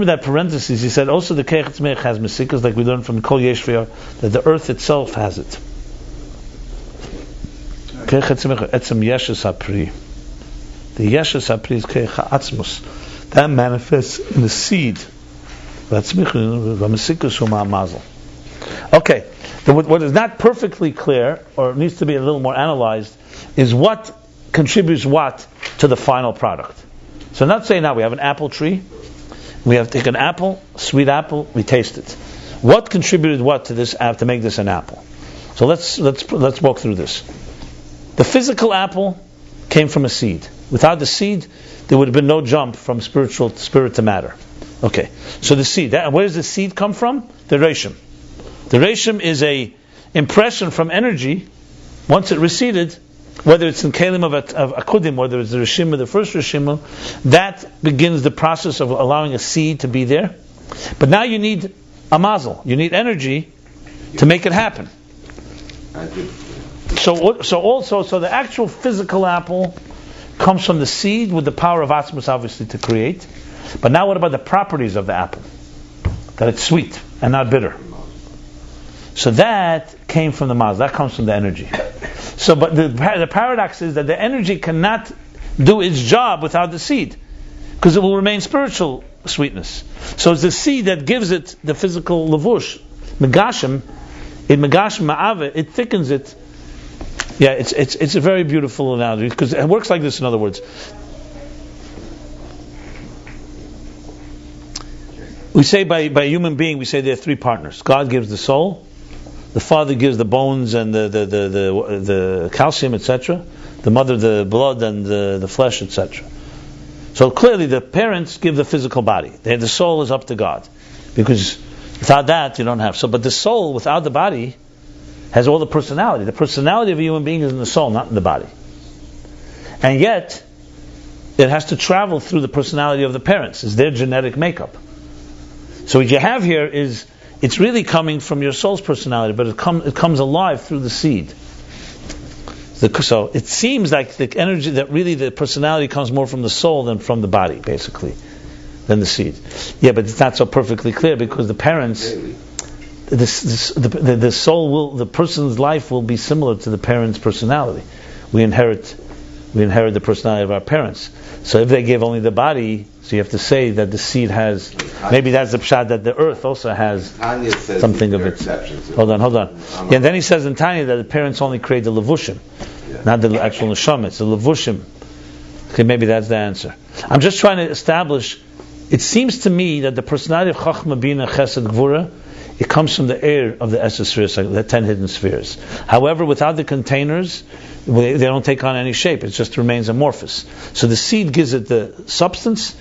that parenthesis, he said also the Keich Tzmeich has mesikus, like we learned from Kol Yeshviyah, that the earth itself has it. Keich Tzmeich, etzem yeshes hapri. The yeshes hapri is Keich ha'atzmus. That manifests in the seed. Okay, what is not perfectly clear, or needs to be a little more analyzed, is what contributes what to the final product. So let's say now we have an apple tree. We have taken an apple, sweet apple, we taste it. What contributed what to this to make this an apple? So let's walk through this. The physical apple came from a seed. Without the seed, there would have been no jump from spirit to matter. Okay, so the seed. Where does the seed come from? The Reshim. The Reshim is a impression from energy. Once it receded, whether it's in Kalim of Akudim, whether it's the Rishim or the first Rishim, that begins the process of allowing a seed to be there. But now you need a mazel. You need energy to make it happen. So the actual physical apple comes from the seed with the power of Atzmus, obviously, to create. But now what about the properties of the apple? That it's sweet and not bitter. So that came from the mazel. That comes from the energy. So, but the paradox is that the energy cannot do its job without the seed, because it will remain spiritual sweetness. So it's the seed that gives it the physical levush, megashim, ma'ave, it thickens it. Yeah, it's a very beautiful analogy, because it works like this. In other words, we say by a human being, we say there are three partners. God gives the soul. The father gives the bones and the calcium, etc. The mother the blood and the flesh, etc. So clearly the parents give the physical body. The soul is up to God, because without that you don't have. So, but the soul without the body has all the personality. The personality of a human being is in the soul, not in the body. And yet it has to travel through the personality of the parents. It's their genetic makeup. So what you have here is, it's really coming from your soul's personality, but it comes alive through the seed. So it seems like the energy, that really the personality comes more from the soul than from the body, basically, than the seed. Yeah, but it's not so perfectly clear, because the parents, the soul will, the person's life will be similar to the parents' personality. We inherit the personality of our parents. So if they give only the body, so you have to say that the seed has, maybe that's the pshat that the earth also has something of it. Hold on. Yeah, and then he says in Tanya that the parents only create the levushim, not the actual neshama. It's the levushim. Okay, maybe that's the answer. I'm just trying to establish, it seems to me that the personality of Chachma, Bina, Chesed, Gvura, it comes from the air of the Esser spheres, like the 10 hidden spheres. However, without the containers, they don't take on any shape. It just remains amorphous. So the seed gives it the substance,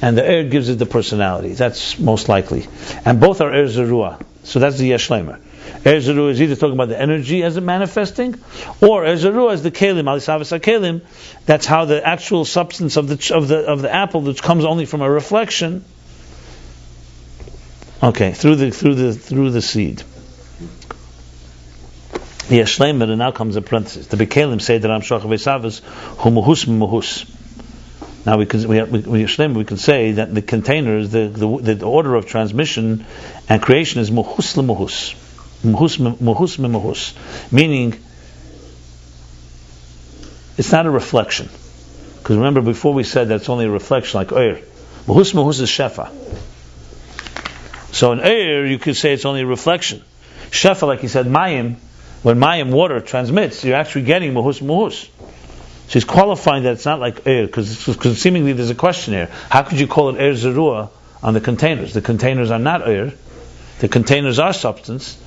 and the air gives it the personality. That's most likely. And both are Er Zerua. So that's the Yesh Leimer. Er Zerua is either talking about the energy as it manifesting, or Er Zerua is the Kelim, Alisavas HaKelim. That's how the actual substance of the apple, which comes only from a reflection, okay, through the seed. Yesh Leimer, and now comes a parenthesis. The Bekelim say that Am Shoch Vesavas Hu Muhus Muhus. Now we can say that the containers, the order of transmission and creation is muhus lemuhus, muhus memuhus, meaning it's not a reflection. Because remember, before we said that it's only a reflection, like oir. Muhus memuhus is shefa. So in oir you could say it's only a reflection. Shefa, like he said, mayim. When mayim, water, transmits, you're actually getting muhus memuhus. She's qualifying that it's not like air, because seemingly there's a question here. How could you call it air zerua on the containers? The containers are not air. The containers are substance,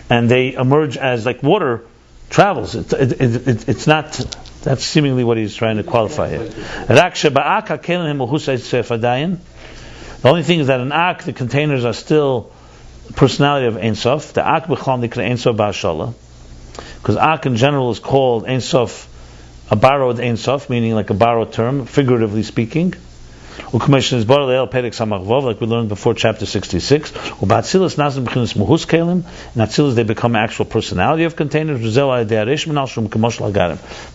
and they emerge as like water travels. It's not. That's seemingly what he's trying to qualify here. The only thing is that in Ak, the containers are still personality of Ein Sof. The Ak b'chol nikra Ein Sof ba'ashala, because Ak in general is called Ein Sof, a borrowed Ein Sof, meaning like a borrowed term, figuratively speaking. Like we learned before chapter 66. And Atzilus, they become actual personality of containers.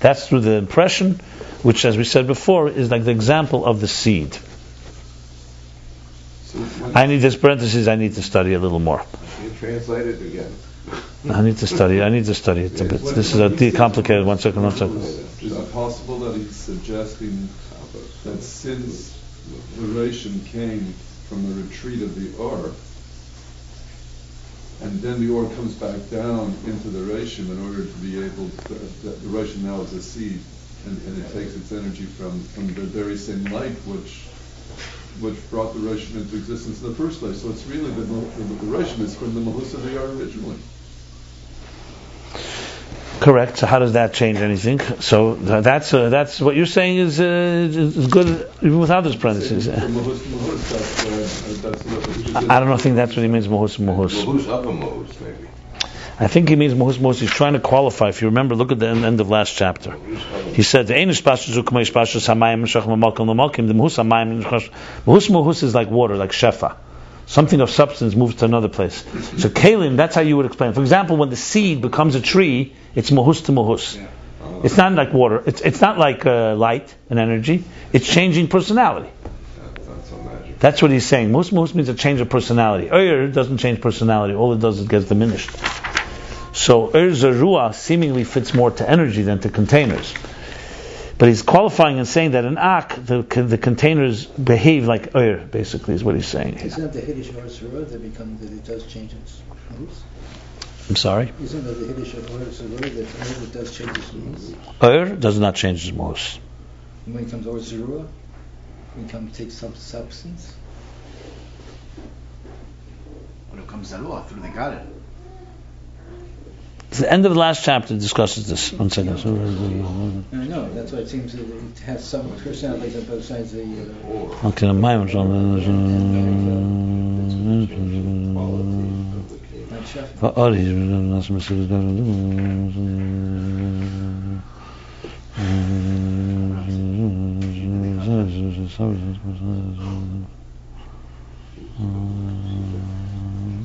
That's through the impression, which, as we said before, is like the example of the seed. I need this parenthesis. I need to study a little more. You translate it again. I need to study it a bit. This is a complicated. One second. Is it possible that he's suggesting that since the ration came from the retreat of the Or, and then the Or comes back down into the ration in order to be able to, the ration now is a seed, and it takes its energy from the very same light which brought the ration into existence in the first place. So it's really the ration is from the Mahus of the Or originally. Correct. So how does that change anything? So that's what you're saying is good even without this parentheses. I don't think that's what he means. Mahus. Mahus up a Mahus, maybe. I think he means Mahus. He's trying to qualify. If you remember, look at the end of last chapter. He said the Mahus is like water, like shefa. Something of substance moves to another place. So kalim, that's how you would explain. For example, when the seed becomes a tree, it's Mahus to Mahus. It's not like water. It's not like light and energy. It's changing personality. That's what he's saying. Mahus means a change of personality. Doesn't change personality. All it does is gets diminished. So Zerua seemingly fits more to energy than to containers. But he's qualifying and saying that in Ak, the containers behave like basically, is what he's saying. Isn't that the Hiddish or Zerua that it does change its moods? I'm sorry? Isn't that the Hiddish or Zerua that it does change its moods? Does not change its moods. When it comes or Zerua, when it comes to take some substance? When it comes Zerua, through the garden. The end of the last chapter discusses this. One second. I know, that's why it seems that it has some personalities on both sides of the... Okay, not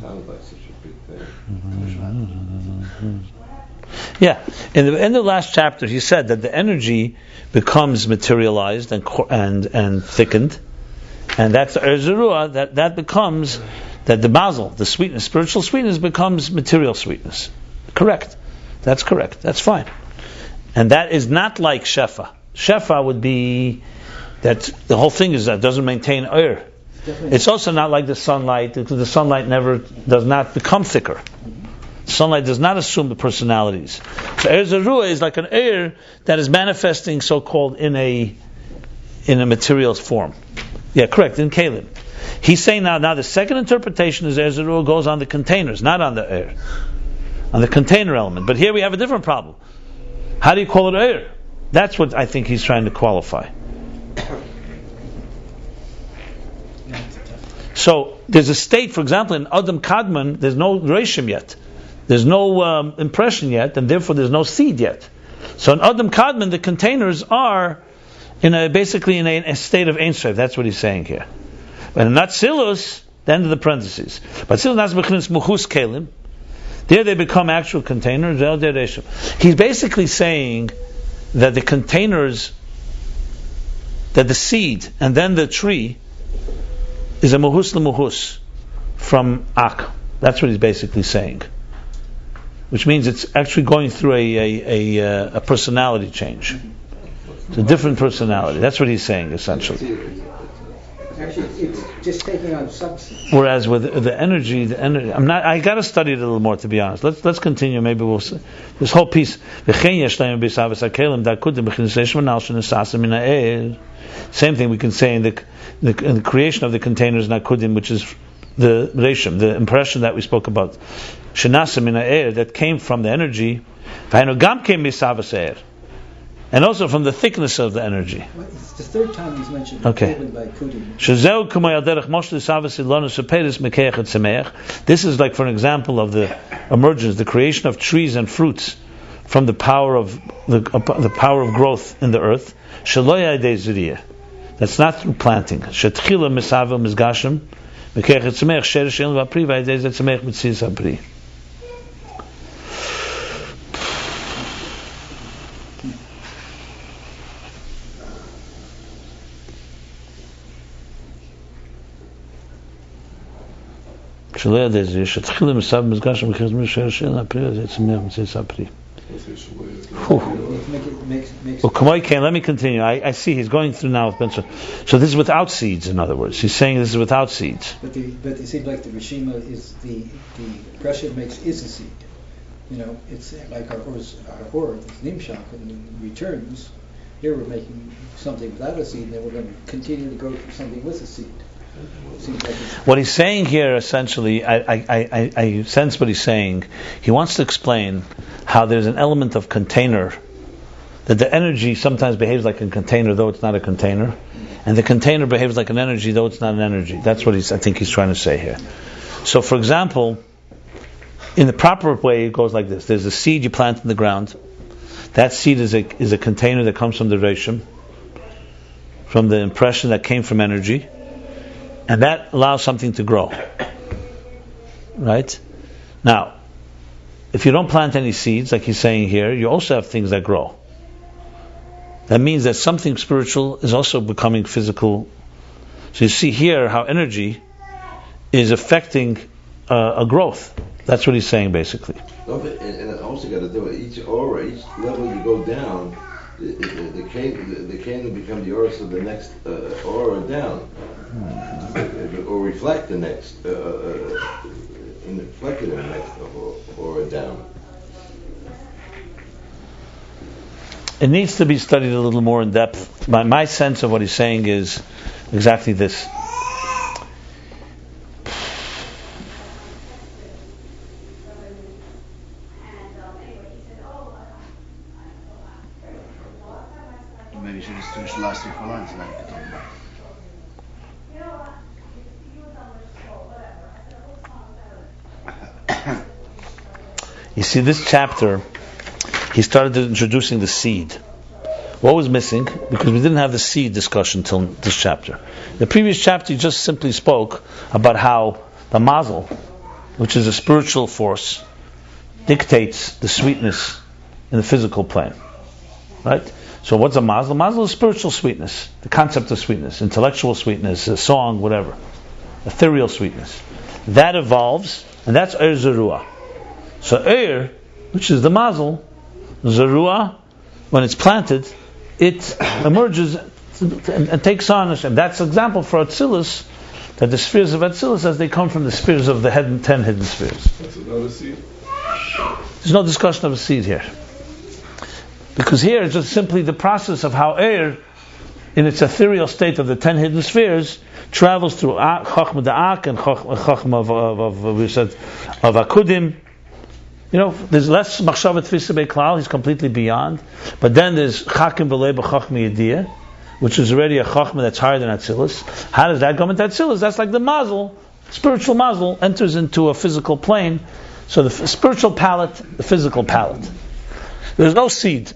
Sounds like such a big thing. Yeah, in the end of the last chapter, he said that the energy becomes materialized and thickened, and that's the Erzerua, that becomes that the mazel, the sweetness, spiritual sweetness, becomes material sweetness. Correct. That's correct. That's fine. And that is not like shefa. Shefa would be that the whole thing is that it doesn't maintain air. It's also not like the sunlight, because the sunlight does not become thicker. Sunlight does not assume the personalities. So Eir Zerua is like an air that is manifesting so-called in a material form. Yeah, correct, in Kalim. He's saying now the second interpretation is Eir Zerua goes on the containers, not on the air. On the container element. But here we have a different problem. How do you call it air? That's what I think he's trying to qualify. So there's a state, for example, in Adam Kadman, there's no Reshim yet. There's no impression yet, and therefore there's no seed yet. So in Adam Kadman, the containers are basically in a state of Ein Sof. That's what he's saying here. But in Atzilus, the end of the parentheses. But Atzilus nas b'chinas Mahus Kelim. There they become actual containers. He's basically saying that the containers, that the seed and then the tree is a Mahus l'Mahus from Ak. That's what he's basically saying. Which means it's actually going through a personality change. It's a different personality. That's what he's saying, essentially. Actually, it's just taking on substance. Whereas with the energy, I got to study it a little more, to be honest. Let's continue. Maybe we'll see. This whole piece. Same thing we can say in the creation of the containers nakudim, which is the reshim, the impression that we spoke about. Shenasim in air that came from the energy. And also from the thickness of the energy. Well, it's the third time he's mentioned Okay. by Kudim. This is like, for an example, of the emergence, the creation of trees and fruits from the power of the power of growth in the earth. That's not through planting. Let me continue. I see he's going through now. So this is without seeds, in other words. He's saying this is without seeds. But it seems like the Rishima is the pressure makes is a seed. It's like our or it's Nimshak and returns. Here we're making something without a seed, and then we're going to continue to go through something with a seed. What he's saying here, essentially, I sense what he's saying. He wants to explain how there's an element of container, that the energy sometimes behaves like a container, though it's not a container, and the container behaves like an energy, though it's not an energy. That's what I think he's trying to say here. So, for example, in the proper way, it goes like this: there's a seed you plant in the ground. That seed is a container that comes from the Reshim, from the impression that came from energy. And that allows something to grow. Right? Now, if you don't plant any seeds, like he's saying here, you also have things that grow. That means that something spiritual is also becoming physical. So you see here how energy is affecting a growth. That's what he's saying, basically. And also got to do it. Each aura, each level you go down, the cane will become the aura, so the next aura down. Or reflect the next, reflected in the next or down. It needs to be studied a little more in depth. My sense of what he's saying is exactly this. Maybe you should just finish the last 3 4 lines and then you can talk about it. You see, this chapter, he started introducing the seed. What was missing? Because we didn't have the seed discussion till this chapter. The previous chapter, he just simply spoke about how the mazel, which is a spiritual force, dictates the sweetness in the physical plane. Right? So what's a mazel? Mazel is spiritual sweetness, the concept of sweetness, intellectual sweetness, a song, whatever. Ethereal sweetness. That evolves, and that's Eir Zerua. So Eir, which is the mazel, Zerua, when it's planted, it emerges and takes on Hashem. That's an example for Atzilus, that the spheres of Atzilus, as they come from the spheres of the 10 hidden spheres. That's another seed? There's no discussion of a seed here. Because here it's just simply the process of how Eir, in its ethereal state of the 10 hidden spheres, travels through Chochmah Da'ak and Chochmah of Akudim. There's less Machshavat Tfisa Be'klal, he's completely beyond. But then there's Chakim B'lei B'Chochmah Yediyah, which is already a Chochmah that's higher than Atzilus. How does that come into Atzilus? That's like the mazel, spiritual mazel, enters into a physical plane. So the spiritual palate, the physical palate. There's no seed.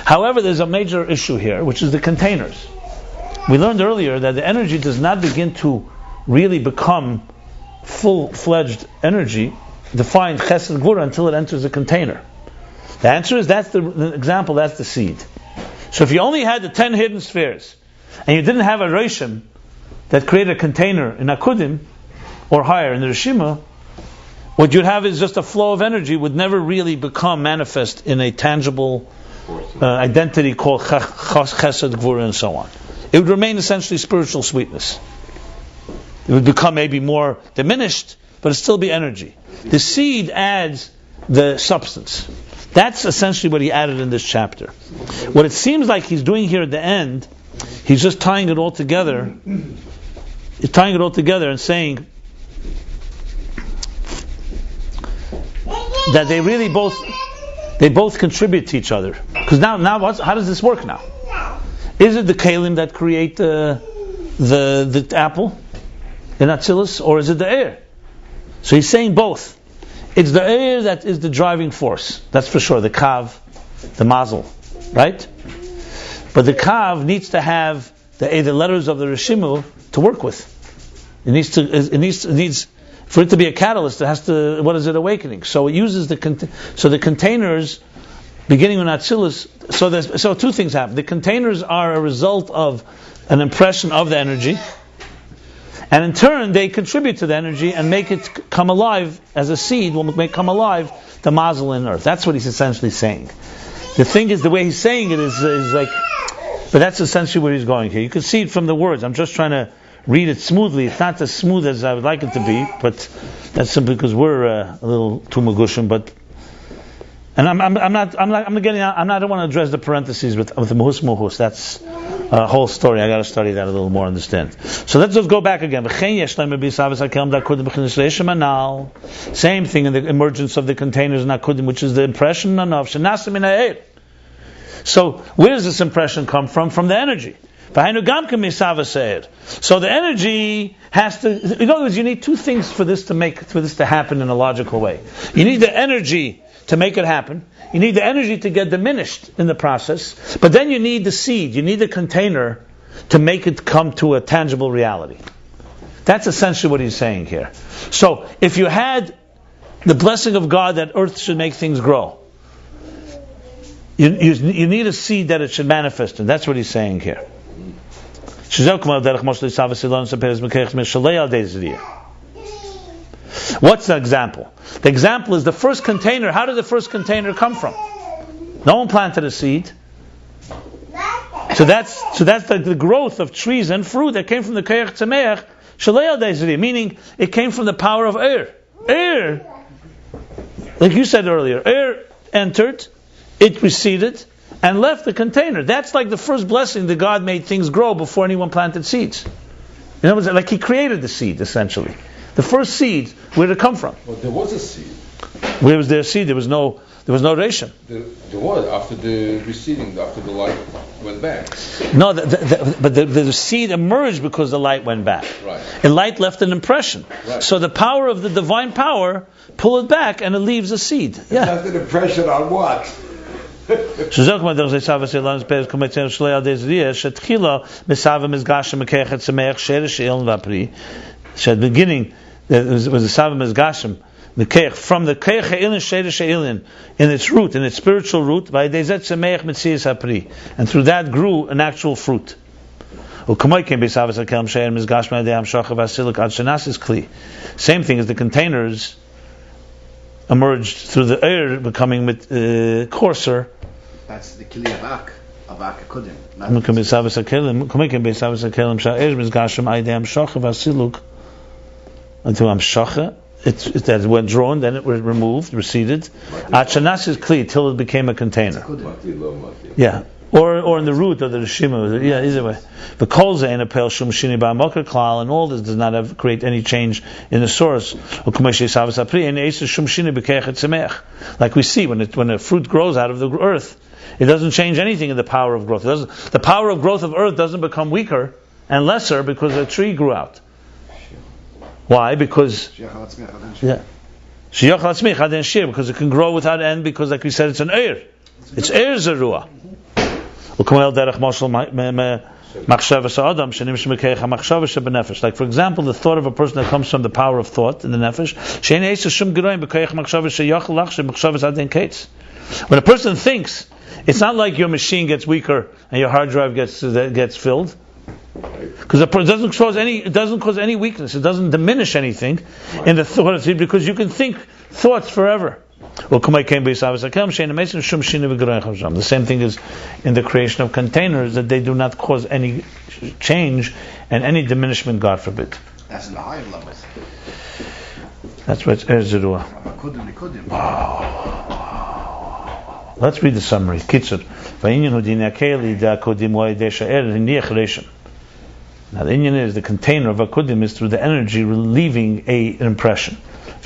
However, there's a major issue here, which is the containers. We learned earlier that the energy does not begin to really become full-fledged energy, defined chesed gvura, until it enters a container. The answer is that's the example, that's the seed. So if you only had the 10 hidden spheres, and you didn't have a Reshim that created a container in Akudim, or higher in the Rishima, what you'd have is just a flow of energy, would never really become manifest in a tangible identity called chesed, gvura, and so on. It would remain essentially spiritual sweetness. It would become maybe more diminished, but it'd still be energy. The seed adds the substance. That's essentially what he added in this chapter. What it seems like he's doing here at the end, he's just tying it all together. He's tying it all together and saying that they really both They both contribute to each other. Because now how does this work now? Is it the kalim that create the apple in Atzilus, or is it the air? So he's saying both. It's the air that is the driving force. That's for sure. The kav, the mazel, right? But the kav needs to have the letters of the Rishimu to work with. It needs for it to be a catalyst. It has to. What is it? Awakening. So it uses the containers, beginning with Atzilus. So two things happen. The containers are a result of an impression of the energy, and in turn they contribute to the energy and make it come alive as a seed. Will make come alive the mazel in earth. That's what he's essentially saying. The thing is, the way he's saying it is like, but that's essentially where he's going here. You can see it from the words. I'm just trying to read it smoothly. It's not as smooth as I would like it to be, but that's simply because we're a little too magushim. But and I don't want to address the parentheses with the muhus. That's a whole story. I got to study that a little more, understand. So let's just go back again. Same thing in the emergence of the containers in Akudim, which is the impression of shenasim in ha'er. So where does this impression come from? From the energy. So the energy has to. In other words, you need two things for this to happen in a logical way. You need the energy to make it happen. You need the energy to get diminished in the process. But then you need the seed. You need the container to make it come to a tangible reality. That's essentially what he's saying here. So if you had the blessing of God that earth should make things grow, you need a seed that it should manifest in. That's what he's saying here. What's the example? The example is the first container. How did the first container come from? No one planted a seed. So that's the growth of trees and fruit that came from the Keich Tzemeach, Shalei Dezri, meaning it came from the power of air. Air, like you said earlier, air entered, it receded, and left the container. That's like the first blessing that God made things grow before anyone planted seeds. In other words, like He created the seed, essentially. The first seed, where did it come from? Well, there was a seed. Where was there a seed? There was no ration. There was, after the receding, after the light went back. No, but the seed emerged because the light went back. Right. And light left an impression. Right. So the power of the divine power pull it back and it leaves a seed. It left an impression on what? At the beginning, it was the Savim Mizgashim, the Keich, from the Keich Ha'ilin Sheidish Ha'ilin, in its root, in its spiritual root, and through that grew an actual fruit. Same thing as the containers emerged through the air, becoming coarser. That's the Kili Avak Akudim. Until Amshacha, it went drawn, then it was removed, receded. Achanas is clear till it became a container. Yeah. Or in the root of the Rishima. Yeah, either way. The kolza in a pale shum shini ba'amokar klal, and all this does not create any change in the source. Like we see when a fruit grows out of the earth, it doesn't change anything in the power of growth. The power of growth of earth doesn't become weaker and lesser because a tree grew out. Why? Because because it can grow without end, because like we said, it's an air. It's air zerua. Like for example, the thought of a person that comes from the power of thought in the nefesh. When a person thinks, it's not like your machine gets weaker and your hard drive gets filled, because it doesn't cause any weakness. It doesn't diminish anything in the thought of it, because you can think thoughts forever. The same thing is in the creation of containers, that they do not cause any change and any diminishment, God forbid. That's in the higher levels. That's what Erzerua. Wow. Let's read the summary. Kitzur. Now the Indian is the container of Akudim is through the energy relieving an impression.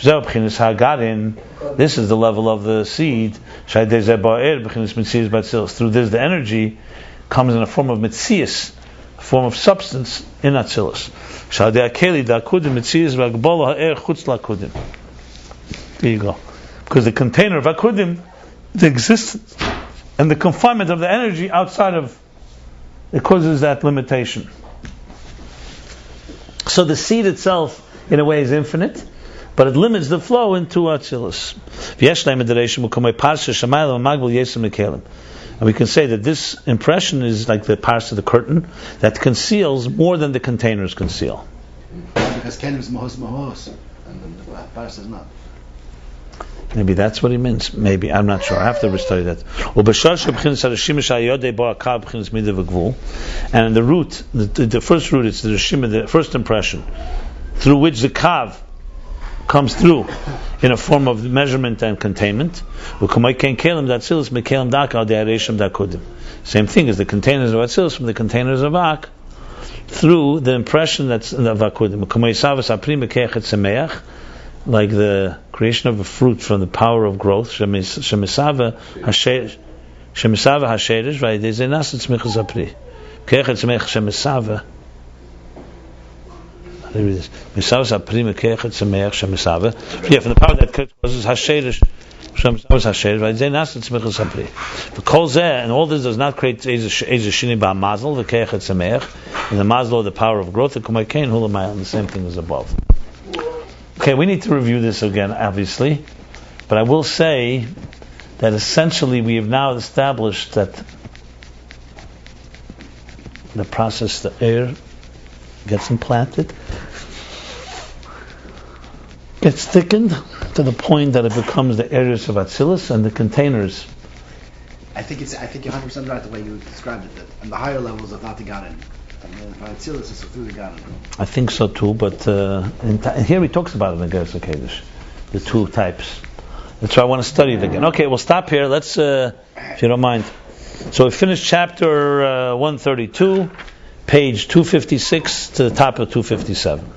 This is the level of the seed. Through this, the energy comes in a form of mitzias, a form of substance in Atzilus. There you go. Because the container of Akudim, the existence and the confinement of the energy outside of it causes that limitation. So the seed itself, in a way, is infinite, but it limits the flow into Atzilus. And we can say that this impression is like the parts of the curtain that conceals more than the containers conceal. Because Kenim is mahos, and the parts is not. Maybe that's what he means. Maybe, I'm not sure. I have to restudy that. And the root, the first root, it's the Rishima, the first impression, through which the Kav comes through in a form of measurement and containment. Same thing as the containers of Atzilus from the containers of Ak, through the impression that's of Akudim. Like the creation of a fruit from the power of growth. Shemisava hasherish v'ayidei nasit tzmichas apri. Keichet tzmech shemisava. How do you read this? Misavas apri mekeichet tzmech shemisava. Yeah, from the power that causes hasherish. Shemisavas hasherish v'ayidei nasit tzmichas apri. The kol zeh, and all this does not create eza shini ba'mazel v'keichet tzmech. And the mazel of the power of growth, the kumaykein hulamayel, and the same thing as above. Okay, we need to review this again, obviously, but I will say that essentially we have now established that the process, the air gets implanted, gets thickened to the point that it becomes the areas of Atzilus and the containers. I think you're 100% right the way you described it. That on the higher levels of not the Garden. Atzilus is through the Garden. I think so too, but here he talks about it in Geras HaKodesh, the two types. That's why I want to study it again. Okay, we'll stop here. Let's, if you don't mind. So we finished chapter 132, page 256 to the top of 257.